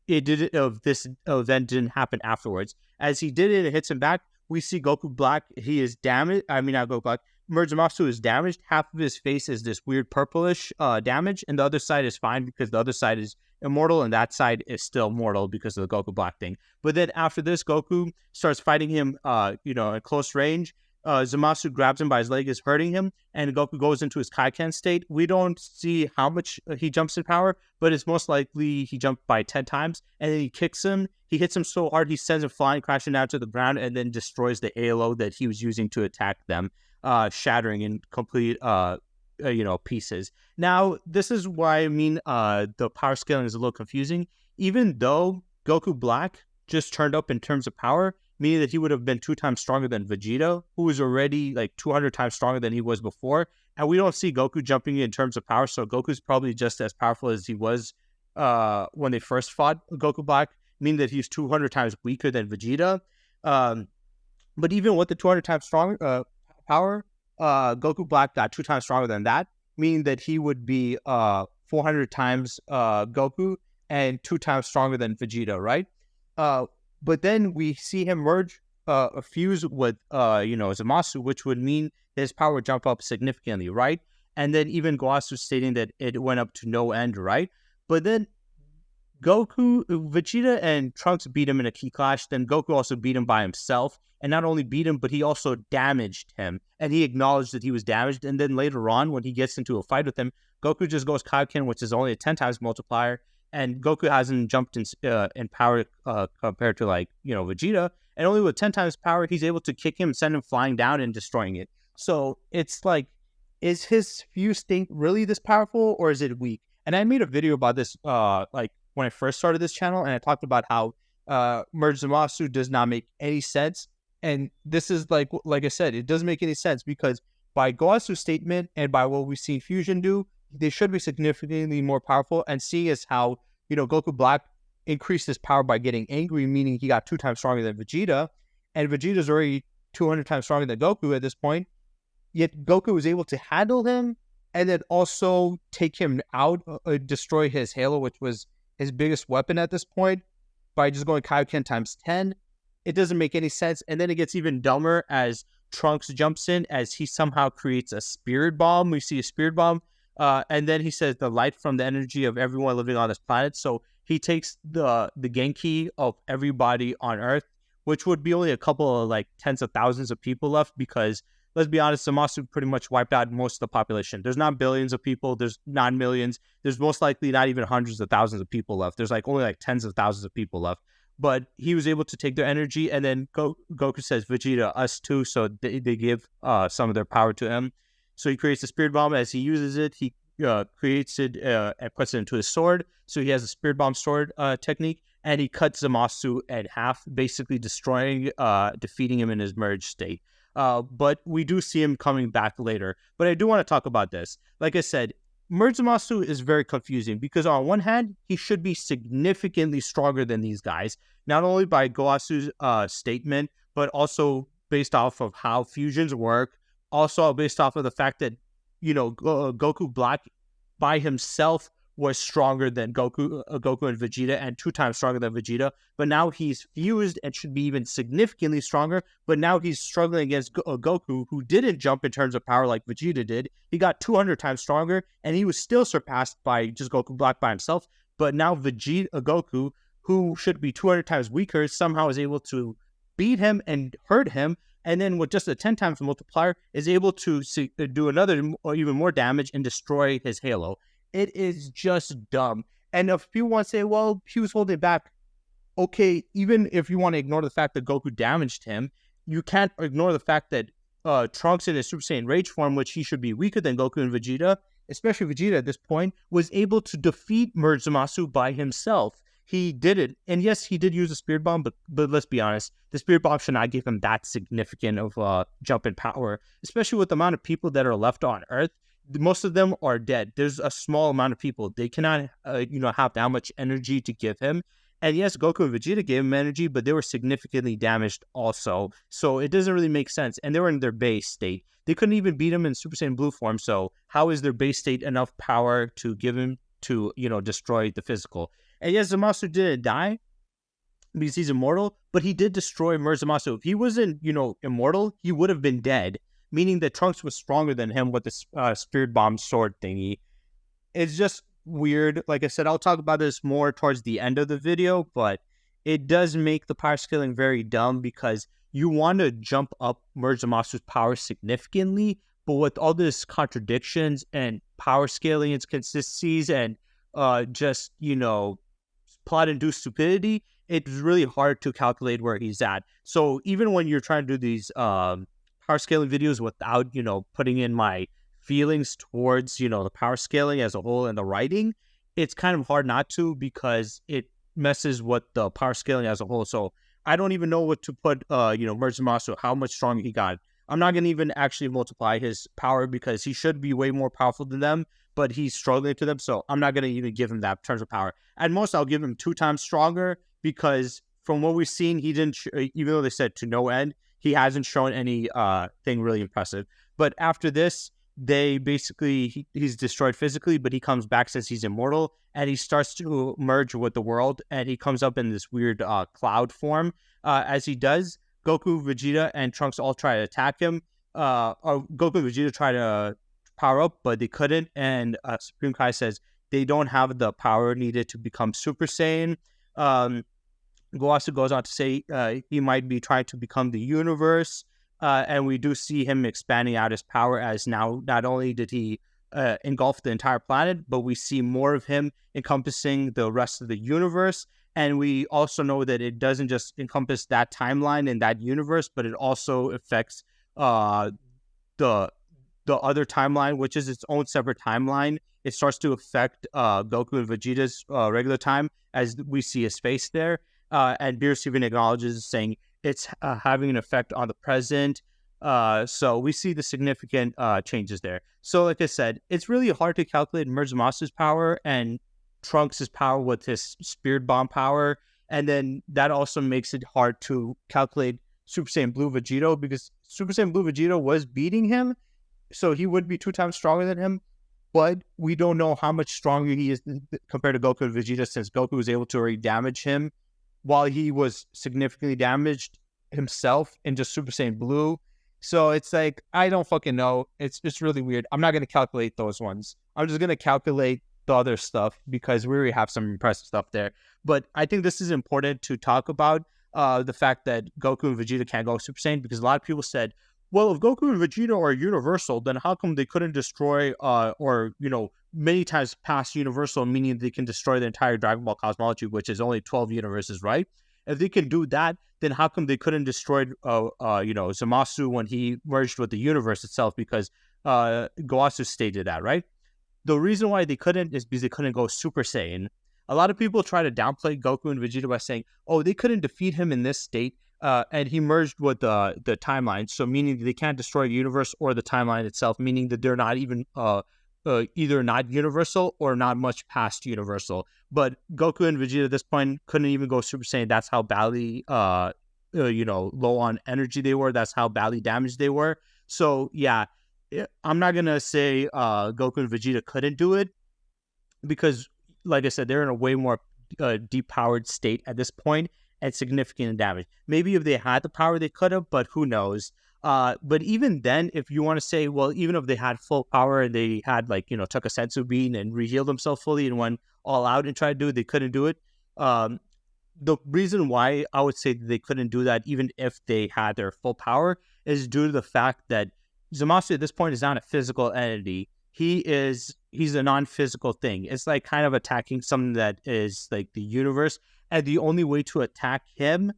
this event didn't happen afterwards. As he did it, it hits him back. We see Goku Black. He is damaged. I mean, not Goku Black. Merge Zamasu is damaged. Half of his face is this weird purplish damage, and the other side is fine because the other side is immortal, and that side is still mortal because of the Goku Black thing. But then after this, Goku starts fighting him, at close range, Zamasu grabs him by his leg, is hurting him, and Goku goes into his Kaioken state. We don't see how much he jumps in power, but it's most likely he jumped by 10 times, and then he kicks him. He hits him so hard, he sends him flying, crashing down to the ground, and then destroys the halo that he was using to attack them, shattering in complete, pieces. Now, this is why I mean the power scaling is a little confusing. Even though Goku Black just turned up in terms of power, meaning that he would have been 2 times stronger than Vegeta, who was already like 200 times stronger than he was before. And we don't see Goku jumping in terms of power, so Goku's probably just as powerful as he was when they first fought Goku Black, meaning that he's 200 times weaker than Vegeta. But even with the 200 times strong power, Goku Black got 2 times stronger than that, meaning that he would be 400 times Goku and 2 times stronger than Vegeta, right? But then we see him merge, fuse with, Zamasu, which would mean his power would jump up significantly, right? And then even Goasu stating that it went up to no end, right? But then Vegeta and Trunks beat him in a key clash. Then Goku also beat him by himself. And not only beat him, but he also damaged him. And he acknowledged that he was damaged. And then later on, when he gets into a fight with him, Goku just goes Kaioken, which is only a 10 times multiplier. And Goku hasn't jumped in power compared to, Vegeta. And only with 10 times power, he's able to kick him, send him flying down, and destroying it. So it's like, is his fuse state really this powerful, or is it weak? And I made a video about this, when I first started this channel, and I talked about how Merge Zamasu does not make any sense. And this is like I said, it doesn't make any sense because by Goasu's statement and by what we've seen Fusion do, they should be significantly more powerful. And seeing as how, Goku Black increased his power by getting angry, meaning he got 2 times stronger than Vegeta, and Vegeta's already 200 times stronger than Goku at this point, yet Goku was able to handle him and then also take him out, destroy his Halo, which was his biggest weapon at this point, by just going Kaioken times 10. It doesn't make any sense. And then it gets even dumber as Trunks jumps in, as he somehow creates a spirit bomb. We see a spirit bomb. And then he says the light from the energy of everyone living on this planet. So he takes the Genki of everybody on Earth, which would be only a couple of tens of thousands of people left, because let's be honest, Zamasu pretty much wiped out most of the population. There's not billions of people. There's not millions. There's most likely not even hundreds of thousands of people left. There's only tens of thousands of people left. But he was able to take their energy, and then Goku says, Vegeta, us too. So they give some of their power to him. So he creates a spirit bomb. As he uses it, he creates it and puts it into his sword. So he has a spirit bomb sword technique, and he cuts Zamasu in half, basically destroying, defeating him in his merged state. But we do see him coming back later. But I do want to talk about this. Like I said, Merge Zamasu is very confusing because on one hand, he should be significantly stronger than these guys, not only by Goasu's statement, but also based off of how fusions work, also based off of the fact that, Goku Black by himself was stronger than Goku and Vegeta, and 2 times stronger than Vegeta. But now he's fused and should be even significantly stronger. But now he's struggling against Goku, who didn't jump in terms of power like Vegeta did. He got 200 times stronger, and he was still surpassed by just Goku Black by himself. But now Goku, who should be 200 times weaker, somehow is able to beat him and hurt him. And then with just a 10 times multiplier, is able to do another or even more damage and destroy his Halo. It is just dumb. And if people want to say, well, he was holding back, okay, even if you want to ignore the fact that Goku damaged him, you can't ignore the fact that Trunks in his Super Saiyan Rage form, which he should be weaker than Goku and Vegeta, especially Vegeta at this point, was able to defeat Merge Zamasu by himself. He did it. And yes, he did use a Spirit Bomb, but let's be honest, the Spirit Bomb should not give him that significant of a jump in power, especially with the amount of people that are left on Earth. Most of them are dead. There's a small amount of people. They cannot, have that much energy to give him. And yes, Goku and Vegeta gave him energy, but they were significantly damaged also. So it doesn't really make sense. And they were in their base state. They couldn't even beat him in Super Saiyan Blue form. So how is their base state enough power to give him to, destroy the physical? And yes, Zamasu didn't die because he's immortal, but he did destroy Merge Zamasu. If he wasn't, immortal, he would have been dead, meaning that Trunks was stronger than him with the Spirit Bomb sword thingy. It's just weird. Like I said, I'll talk about this more towards the end of the video, but it does make the power scaling very dumb because you want to jump up merge Zamasu's power significantly, but with all this contradictions and power scaling inconsistencies and just, plot-induced stupidity, it's really hard to calculate where he's at. So even when you're trying to do these power scaling videos without, putting in my feelings towards, the power scaling as a whole and the writing, it's kind of hard not to because it messes with the power scaling as a whole. So I don't even know what to put, Merge Zamasu, how much stronger he got. I'm not going to even actually multiply his power because he should be way more powerful than them, but he's struggling to them. So I'm not going to even give him that in terms of power. At most, I'll give him 2 times stronger because from what we've seen, he didn't, even though they said to no end, he hasn't shown any thing really impressive. But after this, they basically, he's destroyed physically, but he comes back, says he's immortal, and he starts to merge with the world, and he comes up in this weird cloud form. As he does, Goku, Vegeta, and Trunks all try to attack him. Goku and Vegeta try to power up, but they couldn't, and Supreme Kai says they don't have the power needed to become Super Saiyan. Gowasu goes on to say he might be trying to become the universe, and we do see him expanding out his power as now not only did he engulf the entire planet, but we see more of him encompassing the rest of the universe. And we also know that it doesn't just encompass that timeline and that universe, but it also affects the other timeline, which is its own separate timeline. It starts to affect Goku and Vegeta's regular time as we see his face there. And Beerus even acknowledges, saying it's having an effect on the present. So we see the significant changes there. So like I said, it's really hard to calculate Merge Zamasu's power and Trunks' power with his Spirit Bomb power. And then that also makes it hard to calculate Super Saiyan Blue Vegeta because Super Saiyan Blue Vegeta was beating him. So he would be 2 times stronger than him. But we don't know how much stronger he is compared to Goku and Vegeta since Goku was able to already damage him while he was significantly damaged himself in just Super Saiyan Blue. So it's like, I don't fucking know. It's just really weird. I'm not going to calculate those ones. I'm just going to calculate the other stuff because we already have some impressive stuff there. But I think this is important to talk about the fact that Goku and Vegeta can't go Super Saiyan because a lot of people said, well, if Goku and Vegeta are universal, then how come they couldn't destroy many times past universal, meaning they can destroy the entire Dragon Ball cosmology, which is only 12 universes, right? If they can do that, then how come they couldn't destroy, Zamasu when he merged with the universe itself? Because Gowasu stated that, right? The reason why they couldn't is because they couldn't go Super Saiyan. A lot of people try to downplay Goku and Vegeta by saying, oh, they couldn't defeat him in this state, and he merged with the timeline, so meaning they can't destroy the universe or the timeline itself, meaning that they're not even either not universal or not much past universal. But Goku and Vegeta at this point couldn't even go Super Saiyan. That's how badly, low on energy they were. That's how badly damaged they were. So yeah, I'm not gonna say Goku and Vegeta couldn't do it because, like I said, they're in a way more depowered state at this point and significant damage. Maybe if they had the power, they could have, but who knows? But even then, if you want to say, well, even if they had full power and they had took a sensu bean and rehealed themselves fully and went all out and tried to do it, they couldn't do it. The reason why I would say that they couldn't do that, even if they had their full power, is due to the fact that Zamasu at this point is not a physical entity. He's a non-physical thing. It's like kind of attacking something that is like the universe. And the only way to attack him,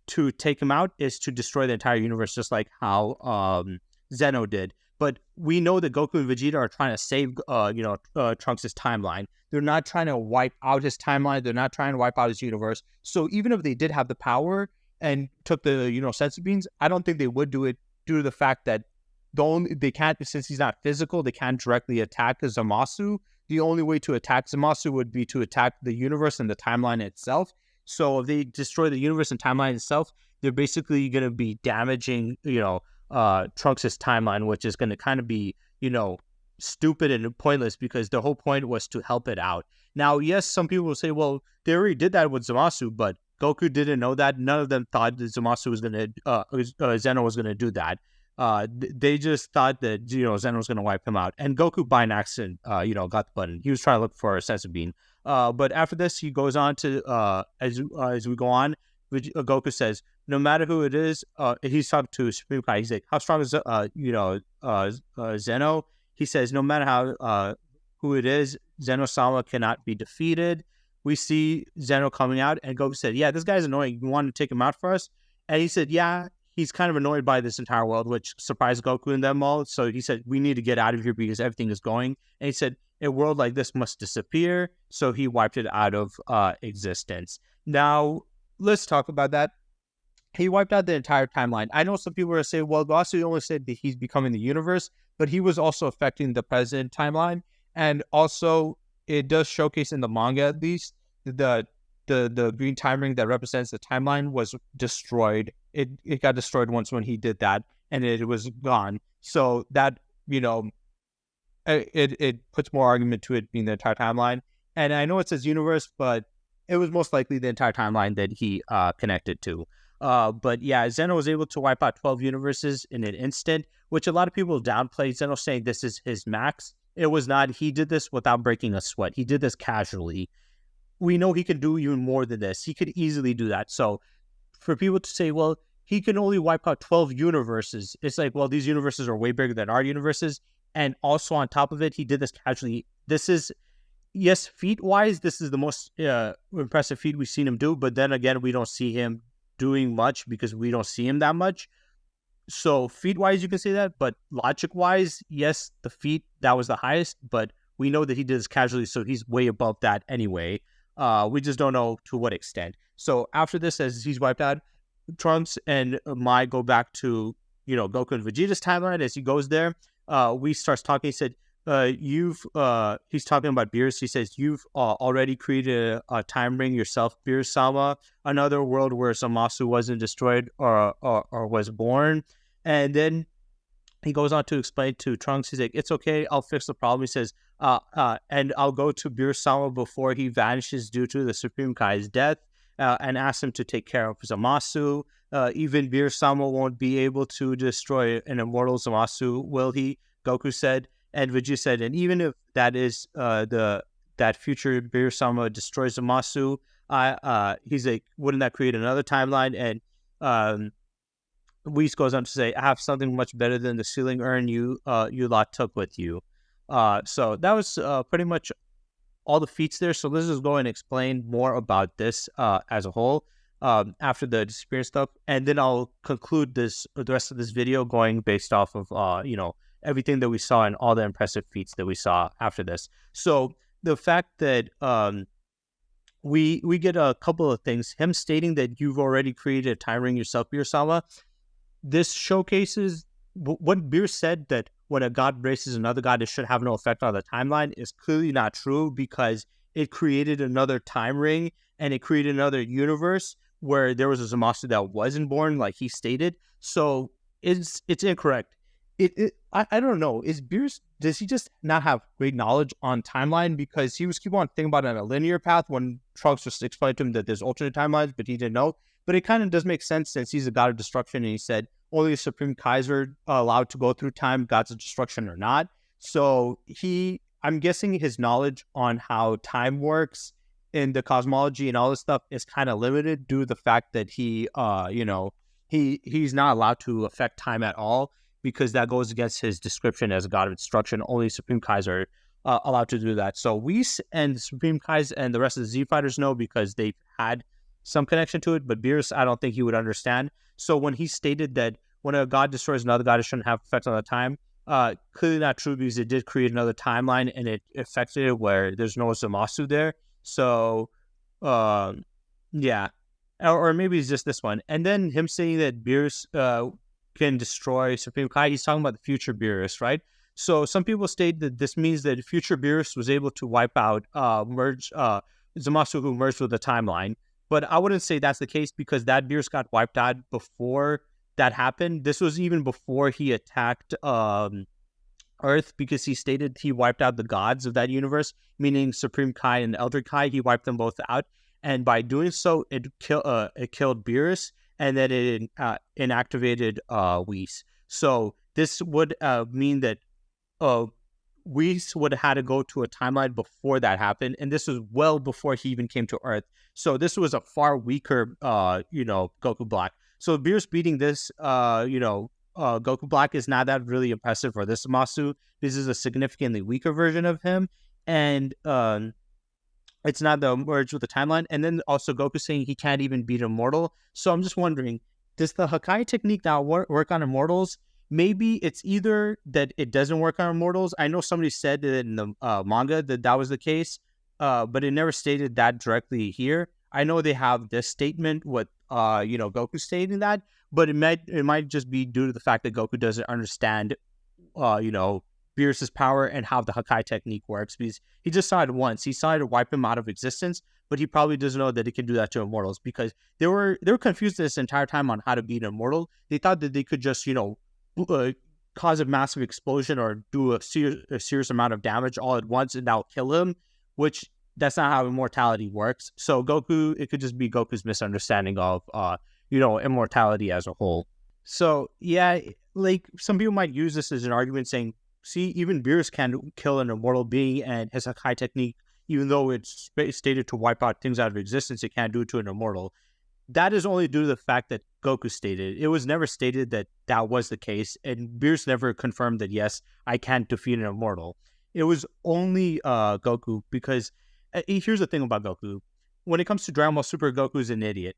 to take him out, is to destroy the entire universe, just like how Zeno did. But we know that Goku and Vegeta are trying to save, Trunks' timeline. They're not trying to wipe out his timeline. They're not trying to wipe out his universe. So even if they did have the power and took the, sensu beans, I don't think they would do it due to the fact that they can't, since he's not physical, they can't directly attack Zamasu. The only way to attack Zamasu would be to attack the universe and the timeline itself. So if they destroy the universe and timeline itself, they're basically going to be damaging, Trunks' timeline, which is going to kind of be, stupid and pointless because the whole point was to help it out. Now, yes, some people will say, well, they already did that with Zamasu, but Goku didn't know that. None of them thought that Zamasu was going to, Zeno was going to do that. They just thought that, Zeno was going to wipe him out. And Goku, by an accident, got the button. He was trying to look for a sensu bean. But after this, he goes on to as we go on, Goku says, no matter who it is, he's talking to Supreme Kai. He's like, how strong is Zeno? He says, no matter how who it is, Zeno-sama cannot be defeated. We see Zeno coming out, and Goku said, yeah, this guy's annoying. You want to take him out for us? And he said, yeah, he's kind of annoyed by this entire world, which surprised Goku and them all. So he said, we need to get out of here because everything is going. And he said, a world like this must disappear. So he wiped it out of existence. Now, let's talk about that. He wiped out the entire timeline. I know some people are saying, well, Goku only said that he's becoming the universe, but he was also affecting the present timeline. And also, it does showcase in the manga, at least, the green time ring that represents the timeline was destroyed. It got destroyed once when he did that, and it was gone. So that, it puts more argument to it being the entire timeline. And I know it says universe, but it was most likely the entire timeline that he connected to. But yeah, Zeno was able to wipe out 12 universes in an instant, which a lot of people downplay. Zeno saying this is his max. It was not. He did this without breaking a sweat. He did this casually. We know he can do even more than this. He could easily do that. So for people to say, well, he can only wipe out 12 universes, it's like, well, these universes are way bigger than our universes. And also on top of it, he did this casually. This is, yes, feat-wise, this is the most impressive feat we've seen him do. But then again, we don't see him doing much because we don't see him that much. So feat-wise, you can say that. But logic-wise, yes, the feat, that was the highest. But we know that he did this casually, so he's way above that anyway. We just don't know to what extent. So after this, as he's wiped out, Trunks and Mai go back to, Goku and Vegeta's timeline. As he goes there, we starts talking. He said, he's talking about Beerus. He says, you've already created a time ring yourself, Beerus-sama, another world where Zamasu wasn't destroyed or was born. And then he goes on to explain to Trunks, he's like, it's okay, I'll fix the problem. He says, and I'll go to Beerus-sama before he vanishes due to the Supreme Kai's death, and ask him to take care of Zamasu. Even Beerus-sama won't be able to destroy an immortal Zamasu, will he? Goku said. And Vegeta said, and even if that is that future Beerus-sama destroys Zamasu, he's like, wouldn't that create another timeline? And Whis goes on to say, I have something much better than the sealing urn you lot took with you. So that was pretty much all the feats there. So let's just go and explain more about this as a whole after the disappearance stuff. And then I'll conclude the rest of this video going based off of, everything that we saw and all the impressive feats that we saw after this. So the fact that we get a couple of things. Him stating that you've already created a time ring yourself, Beerus-sama. This showcases what Beerus said, that when a god embraces another god, it should have no effect on the timeline, is clearly not true, because it created another time ring and it created another universe where there was a Zamasu that wasn't born, like he stated. So it's incorrect. I don't know. Is Beerus, does he just not have great knowledge on timeline? Because he was keep on thinking about it on a linear path when Trunks just explained to him that there's alternate timelines, but he didn't know. But it kind of does make sense since he's a god of destruction, and he said only the Supreme Kaiser allowed to go through time, gods of destruction or not. So I'm guessing his knowledge on how time works in the cosmology and all this stuff is kind of limited due to the fact that he's not allowed to affect time at all, because that goes against his description as a god of destruction. Only Supreme Kaiser allowed to do that. So Whis and Supreme Kaiser and the rest of the Z Fighters know because they've had some connection to it, but Beerus, I don't think he would understand. So when he stated that when a god destroys another god, it shouldn't have effect on the time, clearly not true, because it did create another timeline and it affected it where there's no Zamasu there. So, yeah. Or maybe it's just this one. And then him saying that Beerus can destroy Supreme Kai, he's talking about the future Beerus, right? So some people state that this means that future Beerus was able to wipe out Zamasu, who merged with the timeline. But I wouldn't say that's the case, because that Beerus got wiped out before that happened. This was even before he attacked Earth, because he stated he wiped out the gods of that universe, meaning Supreme Kai and Elder Kai. He wiped them both out, and by doing so, it killed Beerus, and then it inactivated Whis. So this would mean that we would have had to go to a timeline before that happened, and this was well before he even came to Earth. So this was a far weaker, Goku Black. So Beerus beating this, Goku Black is not that really impressive for this Zamasu. This is a significantly weaker version of him, and it's not the merge with the timeline. And then also Goku saying he can't even beat Immortal. So I'm just wondering, does the Hakai technique now work on Immortals? Maybe it's either that it doesn't work on Immortals. I know somebody said that in the manga that was the case, but it never stated that directly here. I know they have this statement with Goku stating that, but it might just be due to the fact that Goku doesn't understand Beerus's power and how the Hakai technique works, because he just saw it once. He saw it wipe him out of existence, but he probably doesn't know that he can do that to Immortals, because they were confused this entire time on how to beat Immortal. They thought that they could just cause a massive explosion or do a serious amount of damage all at once and that'll kill him, which that's not how immortality works. So Goku, it could just be Goku's misunderstanding of immortality as a whole. So yeah, like some people might use this as an argument saying, see, even Beerus can kill an immortal being, and his Hakai technique, even though it's stated to wipe out things out of existence, it can't do it to an immortal. That is only due to the fact that Goku stated. It was never stated that that was the case, and Beerus never confirmed that, yes, I can't defeat an immortal. It was only Goku, because here's the thing about Goku. When it comes to Dragon Ball Super, Goku's an idiot.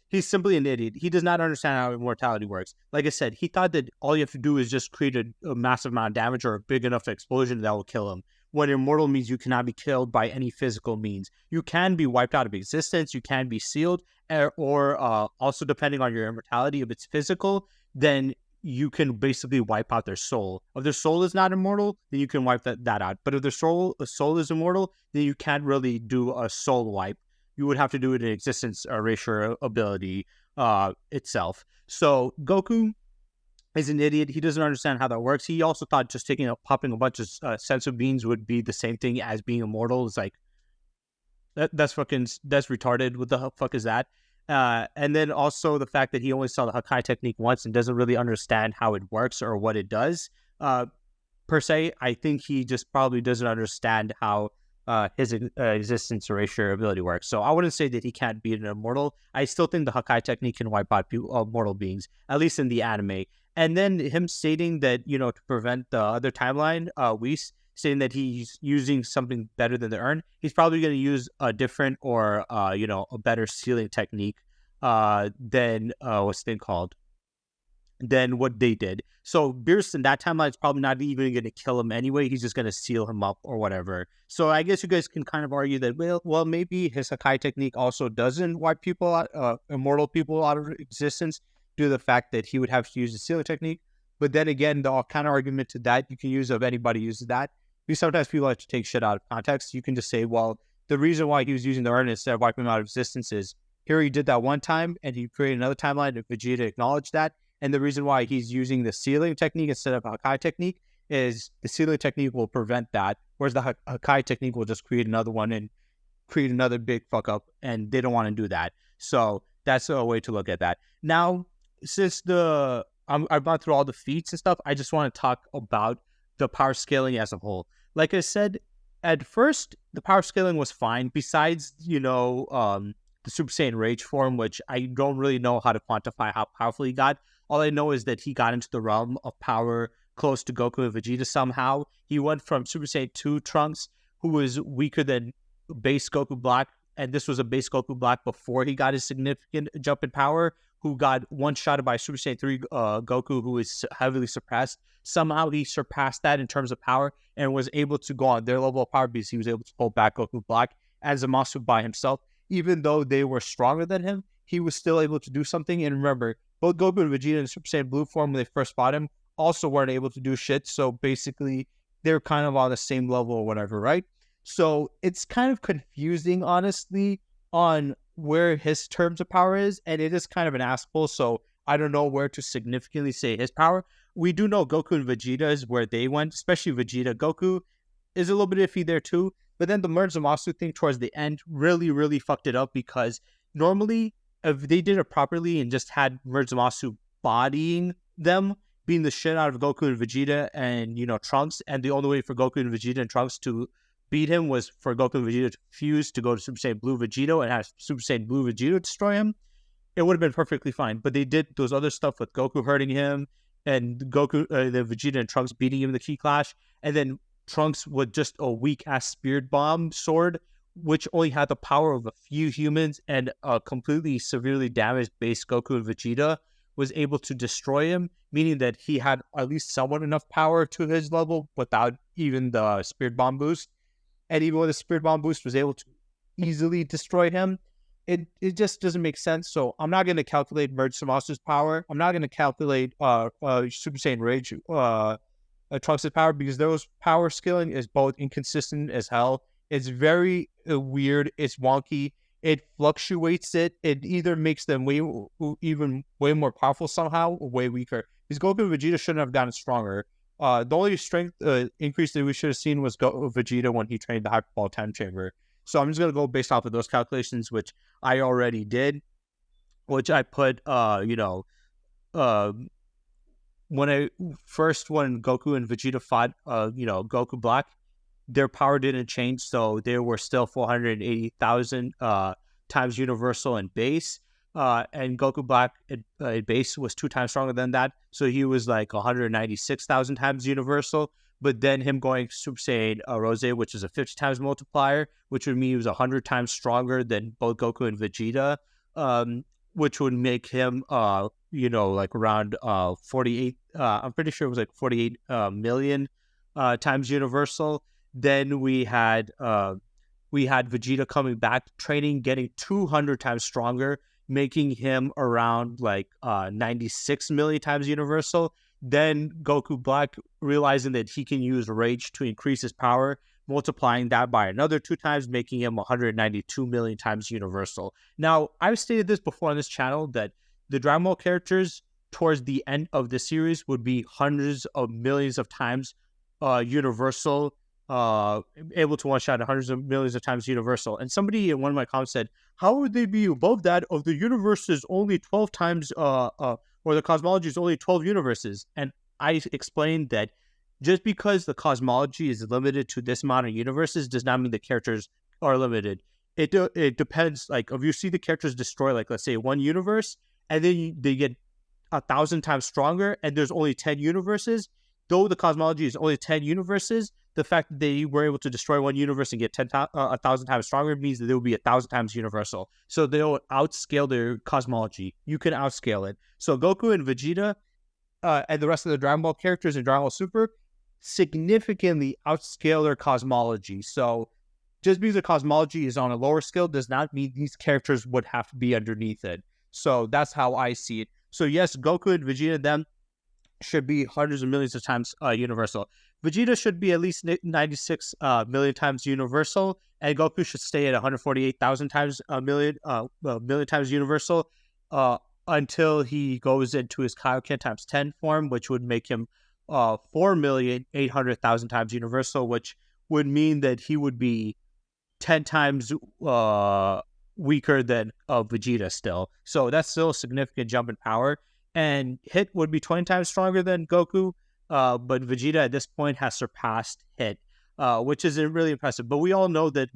He's simply an idiot. He does not understand how immortality works. Like I said, he thought that all you have to do is just create a massive amount of damage or a big enough explosion that will kill him. When immortal means you cannot be killed by any physical means. You can be wiped out of existence, you can be sealed, or also depending on your immortality, if it's physical, then you can basically wipe out their soul. If their soul is not immortal, then you can wipe that out. But if their soul is immortal, then you can't really do a soul wipe. You would have to do it in existence erasure ability itself. So Goku is an idiot. He doesn't understand how that works. He also thought just popping a bunch of sensu beans would be the same thing as being immortal. It's like, that's retarded. What the fuck is that? And then also the fact that he only saw the Hakai technique once and doesn't really understand how it works or what it does. Per se, I think he just probably doesn't understand how his existence erasure ability works. So I wouldn't say that he can't beat an immortal. I still think the Hakai technique can wipe out mortal beings, at least in the anime. And then him stating that, to prevent the other timeline, Whis saying that he's using something better than the urn, he's probably going to use a different or, a better sealing technique than than what they did. So Beerus in that timeline is probably not even going to kill him anyway. He's just going to seal him up or whatever. So I guess you guys can kind of argue that, well, maybe his Hakai technique also doesn't wipe people out, immortal people out of existence, due to the fact that he would have to use the sealing technique. But then again, the kind of argument to that you can use if anybody uses that, because sometimes people like to take shit out of context. You can just say, well, the reason why he was using the urn instead of wiping him out of existence is here he did that one time and he created another timeline and Vegeta acknowledged that. And the reason why he's using the sealing technique instead of Hakai technique is the sealing technique will prevent that, whereas the Hakai technique will just create another one and create another big fuck up, and they don't want to do that. So that's a way to look at that. Now, since I've gone through all the feats and stuff, I just want to talk about the power scaling as a whole. Like I said, at first, the power scaling was fine, besides, the Super Saiyan Rage form, which I don't really know how to quantify how powerful he got. All I know is that he got into the realm of power close to Goku and Vegeta somehow. He went from Super Saiyan 2 Trunks, who was weaker than base Goku Black, and this was a base Goku Black before he got his significant jump in power, who got one-shotted by Super Saiyan 3 Goku, who is heavily suppressed. Somehow he surpassed that in terms of power and was able to go on their level of power because he was able to hold back Goku Black as a monster by himself. Even though they were stronger than him, he was still able to do something. And remember, both Goku and Vegeta in Super Saiyan Blue form, when they first fought him, also weren't able to do shit. So basically, they're kind of on the same level or whatever, right? So it's kind of confusing, honestly, on where his terms of power is. And it is kind of an asshole. So I don't know where to significantly say his power. We do know Goku and Vegeta is where they went, especially Vegeta. Goku is a little bit iffy there too. But then the merge Zamasu thing towards the end really, really fucked it up, because normally if they did it properly and just had merge Zamasu bodying them, beating the shit out of Goku and Vegeta and, Trunks. And the only way for Goku and Vegeta and Trunks to beat him was for Goku and Vegeta to fuse to go to Super Saiyan Blue Vegito and have Super Saiyan Blue Vegito destroy him. It would have been perfectly fine. But they did those other stuff with Goku hurting him and the Vegeta and Trunks beating him in the Key Clash. And then Trunks with just a weak-ass Spirit Bomb sword, which only had the power of a few humans, and a completely severely damaged base Goku and Vegeta was able to destroy him, meaning that he had at least somewhat enough power to his level without even the Spirit Bomb boost. And even with the Spirit Bomb boost was able to easily destroy him. It just doesn't make sense. So I'm not going to calculate Merge Zamasu's power. I'm not going to calculate Super Saiyan Rage Trunks' power, because those power scaling is both inconsistent as hell. It's very weird. It's wonky. It fluctuates it. It either makes them way more powerful somehow or way weaker. Because Goku and Vegeta shouldn't have gotten stronger. The only strength increase that we should have seen was Vegeta when he trained the Hyperball Time Chamber. So I'm just going to go based off of those calculations, which I already did, which I put, when Goku and Vegeta fought, Goku Black, their power didn't change. So they were still 480,000 times universal and base. And Goku Black at base was 2 times stronger than that. So he was like 196,000 times universal. But then him going Super Saiyan Rose, which is a 50 times multiplier, which would mean he was 100 times stronger than both Goku and Vegeta, which would make him, like around 48. I'm pretty sure it was like 48 million times universal. Then we had Vegeta coming back, training, getting 200 times stronger, making him around like 96 million times universal. Then Goku Black realizing that he can use Rage to increase his power, multiplying that by another 2 times, making him 192 million times universal. Now, I've stated this before on this channel that the Dragon Ball characters towards the end of the series would be hundreds of millions of times universal, able to one-shot hundreds of millions of times universal. And somebody in one of my comments said, how would they be above that if the universe is only 12 times, or the cosmology is only 12 universes? And I explained that just because the cosmology is limited to this amount of universes does not mean the characters are limited. It depends. Like if you see the characters destroy, like let's say one universe, and then they get 1,000 times stronger, and there's only 10 universes, though the cosmology is only 10 universes, the fact that they were able to destroy one universe and get 1,000 times stronger means that they will be 1,000 times universal. So they'll outscale their cosmology. You can outscale it. So Goku and Vegeta and the rest of the Dragon Ball characters in Dragon Ball Super significantly outscale their cosmology. So just because the cosmology is on a lower scale does not mean these characters would have to be underneath it. So that's how I see it. So yes, Goku and Vegeta, them should be hundreds of millions of times universal. Vegeta should be at least 96 million times universal, and Goku should stay at 148,000 times million times universal until he goes into his Kaioken times 10 form, which would make him 4,800,000 times universal, which would mean that he would be 10 times weaker than Vegeta still. So that's still a significant jump in power. And Hit would be 20 times stronger than Goku, but Vegeta at this point has surpassed Hit, which is really impressive. But we all know that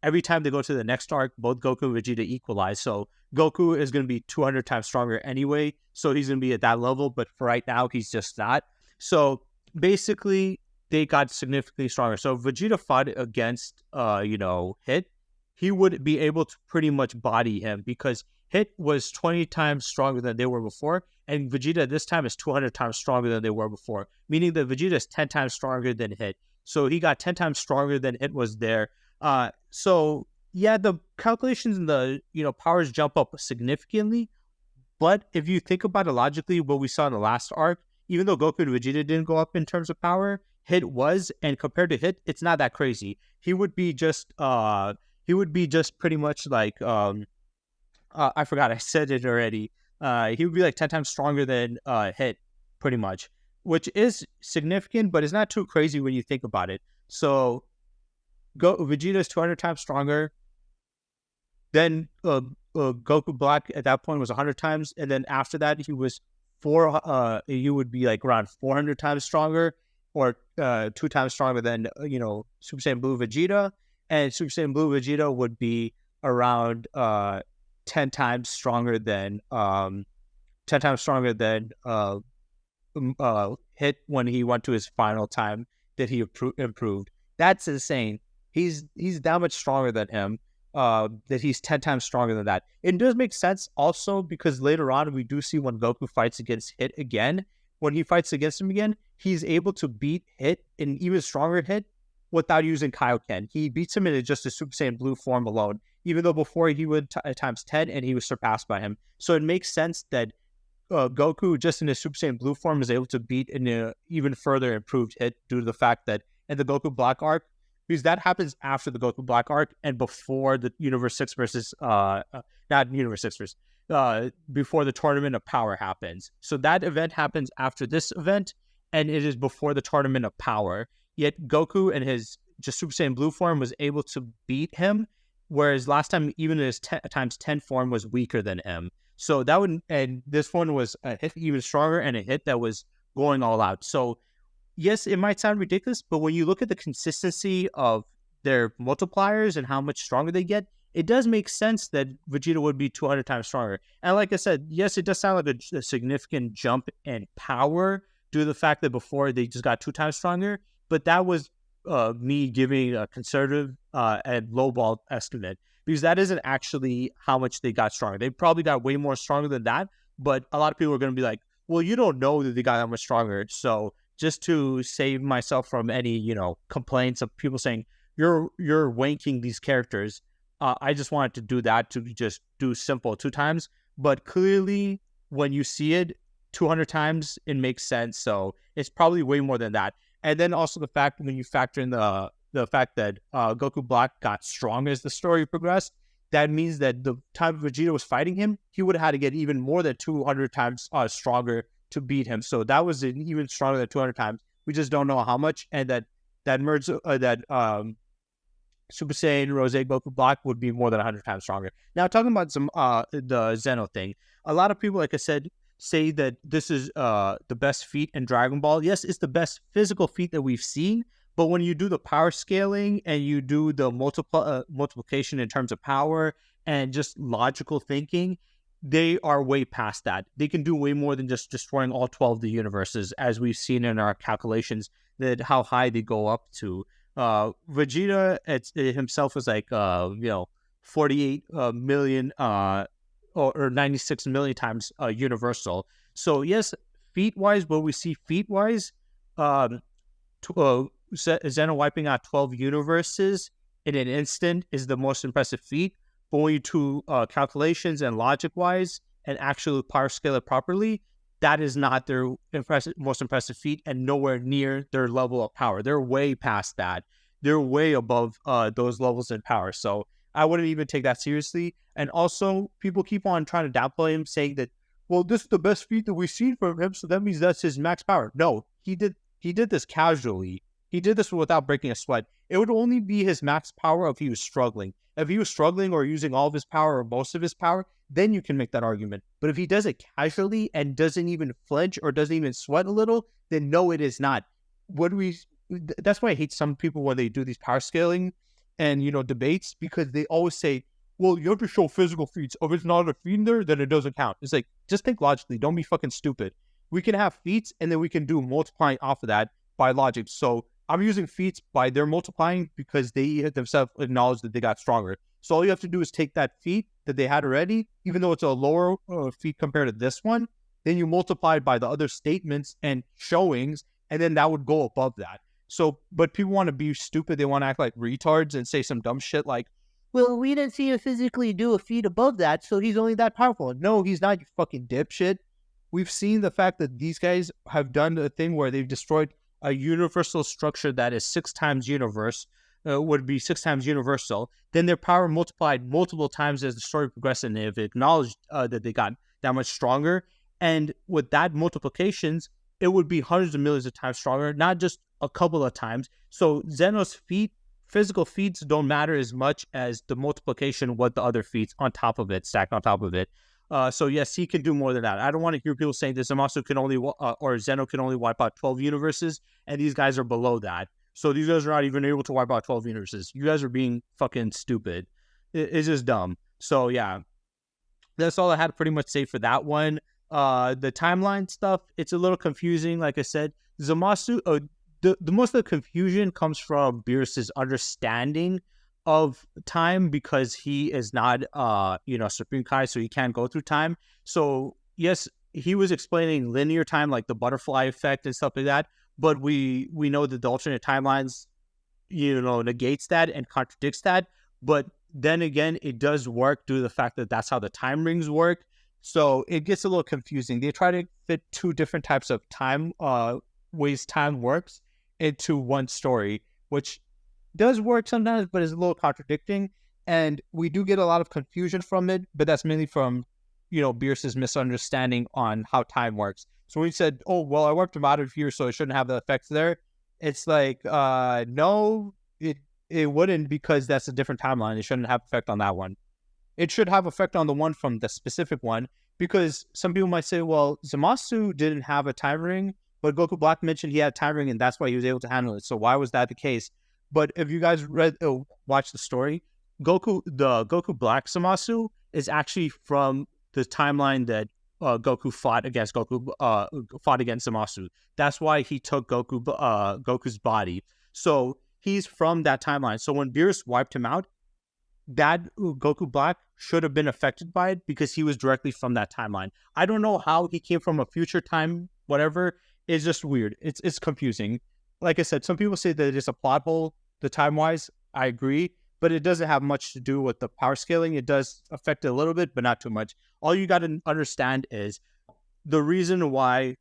every time they go to the next arc, both Goku and Vegeta equalize. So Goku is going to be 200 times stronger anyway, so he's going to be at that level. But for right now, he's just not. So basically, they got significantly stronger. So if Vegeta fought against, Hit, he would be able to pretty much body him because Hit was 20 times stronger than they were before, and Vegeta this time is 200 times stronger than they were before, meaning that Vegeta is 10 times stronger than Hit. So he got 10 times stronger than Hit was there. So yeah, the calculations and the powers jump up significantly, but if you think about it logically, what we saw in the last arc, even though Goku and Vegeta didn't go up in terms of power, Hit was, and compared to Hit, it's not that crazy. He would be just pretty much like I forgot, I said it already. He would be like 10 times stronger than Hit, pretty much, which is significant, but it's not too crazy when you think about it. So Vegeta is 200 times stronger. Then Goku Black at that point was 100 times, and then after that he was you would be like around 400 times stronger, or 2 times stronger than Super Saiyan Blue Vegeta, and Super Saiyan Blue Vegeta would be around 10 times stronger than 10 times stronger than Hit when he went to his final time that he improved. That's insane. He's that much stronger than him. That he's 10 times stronger than that. It does make sense also because later on we do see when Goku fights against Hit again. When he fights against him again, he's able to beat Hit, an even stronger Hit, without using Kaioken. He beats him in just a Super Saiyan Blue form alone, even though before he went times 10 and he was surpassed by him. So it makes sense that Goku, just in his Super Saiyan Blue form, is able to beat an even further improved Hit due to the fact that in the Goku Black arc, because that happens after the Goku Black arc and before the Universe 6 versus, not Universe 6 versus, before the Tournament of Power happens. So that event happens after this event, and it is before the Tournament of Power. Yet Goku in his just Super Saiyan Blue form was able to beat him, whereas last time even his times 10 form was weaker than him. So that would, and this one was a Hit even stronger and a Hit that was going all out. So yes, it might sound ridiculous, but when you look at the consistency of their multipliers and how much stronger they get, it does make sense that Vegeta would be 200 times stronger. And like I said, yes, it does sound like a significant jump in power due to the fact that before they just got 2 times stronger, but that was me giving a conservative and lowball estimate, because that isn't actually how much they got stronger. They probably got way more stronger than that, but a lot of people are going to be like, well, you don't know that they got that much stronger. So just to save myself from any, complaints of people saying, you're wanking these characters, I just wanted to do that, to just do simple 2 times. But clearly, when you see it 200 times, it makes sense. So it's probably way more than that. And then also the fact, when you factor in the fact that Goku Black got strong as the story progressed, that means that the time Vegeta was fighting him, he would have had to get even more than 200 times stronger to beat him. So that was even stronger than 200 times. We just don't know how much. And that Super Saiyan Rose Goku Black would be more than 100 times stronger. Now, talking about some the Zeno thing, a lot of people, like I said, say that this is the best feat in Dragon Ball. Yes, it's the best physical feat that we've seen, but when you do the power scaling and you do the multiplication in terms of power and just logical thinking, they are way past that. They can do way more than just destroying all 12 of the universes, as we've seen in our calculations, that how high they go up to. Vegeta himself was like 48 million or 96 million times universal. So yes, feat wise, what we see feat wise, Zeno wiping out 12 universes in an instant is the most impressive feat. But when you do calculations and logic wise and actually power scale it properly, that is not their most impressive feat, and nowhere near their level of power. They're way past that. They're way above those levels in power. So I wouldn't even take that seriously. And also, people keep on trying to downplay him, saying that, well, this is the best feat that we've seen from him, so that means that's his max power. No, he did this casually. He did this without breaking a sweat. It would only be his max power if he was struggling. If he was struggling or using all of his power or most of his power, then you can make that argument. But if he does it casually and doesn't even flinch or doesn't even sweat a little, then no, it is not. That's why I hate some people when they do these power scaling and, debates, because they always say, well, you have to show physical feats. If it's not a feat in there, then it doesn't count. It's like, just think logically. Don't be fucking stupid. We can have feats and then we can do multiplying off of that by logic. So I'm using feats by their multiplying because they themselves acknowledge that they got stronger. So all you have to do is take that feat that they had already, even though it's a lower feat compared to this one, then you multiply it by the other statements and showings, and then that would go above that. So, but people want to be stupid. They want to act like retards and say some dumb shit like, well, we didn't see him physically do a feat above that, so he's only that powerful. No, he's not, you fucking dipshit. We've seen the fact that these guys have done a thing where they've destroyed a universal structure that is 6 times universe, would be 6 times universal. Then their power multiplied multiple times as the story progressed, and they've acknowledged that they got that much stronger. And with that multiplications, it would be hundreds of millions of times stronger, not just a couple of times. So Zeno's physical feats don't matter as much as the multiplication, what the other feats on top of it, stacked on top of it. So yes, he can do more than that. I don't want to hear people saying that Zamasu can only or Zeno can only wipe out 12 universes, and these guys are below that. So these guys are not even able to wipe out 12 universes. You guys are being fucking stupid. It's just dumb. So yeah, that's all I had to pretty much say for that one. The timeline stuff, it's a little confusing. Like I said, Zamasu, the most of the confusion comes from Beerus's understanding of time because he is not, Supreme Kai, so he can't go through time. So yes, he was explaining linear time, like the butterfly effect and stuff like that. But we know that the alternate timelines, negates that and contradicts that. But then again, it does work due to the fact that that's how the time rings work. So it gets a little confusing. They try to fit two different types of time, ways time works into one story, which does work sometimes, but is a little contradicting. And we do get a lot of confusion from it, but that's mainly from, Beerus's misunderstanding on how time works. So when he said, oh, well, I worked him out of here, so it shouldn't have the effects there. It's like, no, it wouldn't, because that's a different timeline. It shouldn't have effect on that one. It should have effect on the one from the specific one, because some people might say, well, Zamasu didn't have a time ring, but Goku Black mentioned he had a time ring, and that's why he was able to handle it. So why was that the case? But if you guys watch the story, the Goku Black Zamasu is actually from the timeline that Goku fought against Zamasu. That's why he took Goku's body. So he's from that timeline. So when Beerus wiped him out, that Goku Black should have been affected by it because he was directly from that timeline. I don't know how he came from a future time, whatever. It's just weird. It's confusing. Like I said, some people say that it's a plot hole, the time-wise. I agree. But it doesn't have much to do with the power scaling. It does affect it a little bit, but not too much. All you got to understand is the reason why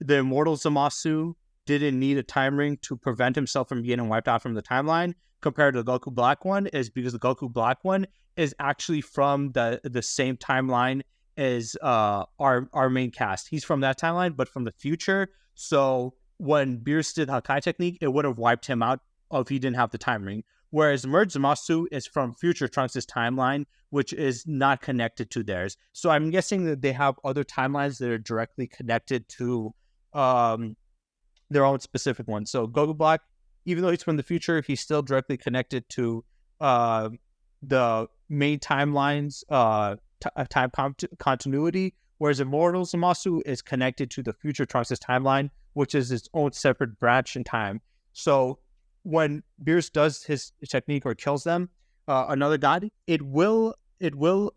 the immortal Zamasu didn't need a time ring to prevent himself from getting wiped out from the timeline compared to the Goku Black one is because the Goku Black one is actually from the same timeline as our main cast. He's from that timeline, but from the future. So when Beerus did Hakai technique, it would have wiped him out if he didn't have the time ring. Whereas Merge Zamasu is from future Trunks' timeline, which is not connected to theirs. So I'm guessing that they have other timelines that are directly connected to their own specific one. So Goku Black, even though he's from the future, he's still directly connected to the main timeline's time continuity, whereas Immortal Zamasu is connected to the future Trunks' timeline, which is its own separate branch in time. So when Beerus does his technique or kills them, another god, it will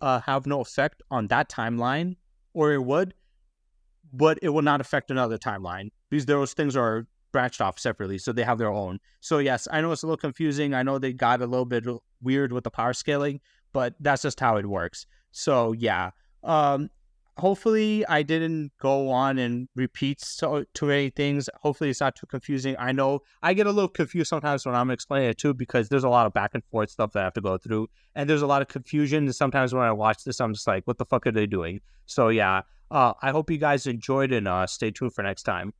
have no effect on that timeline, or it would, but it will not affect another timeline because those things are branched off separately, so they have their own. So yes, I know it's a little confusing. I know they got a little bit weird with the power scaling, but that's just how it works. So yeah, hopefully I didn't go on and repeat too many things. Hopefully it's not too confusing. I know I get a little confused sometimes when I'm explaining it too, because there's a lot of back and forth stuff that I have to go through, and there's a lot of confusion. And sometimes when I watch this, I'm just like, what the fuck are they doing? So yeah, I hope you guys enjoyed, and stay tuned for next time.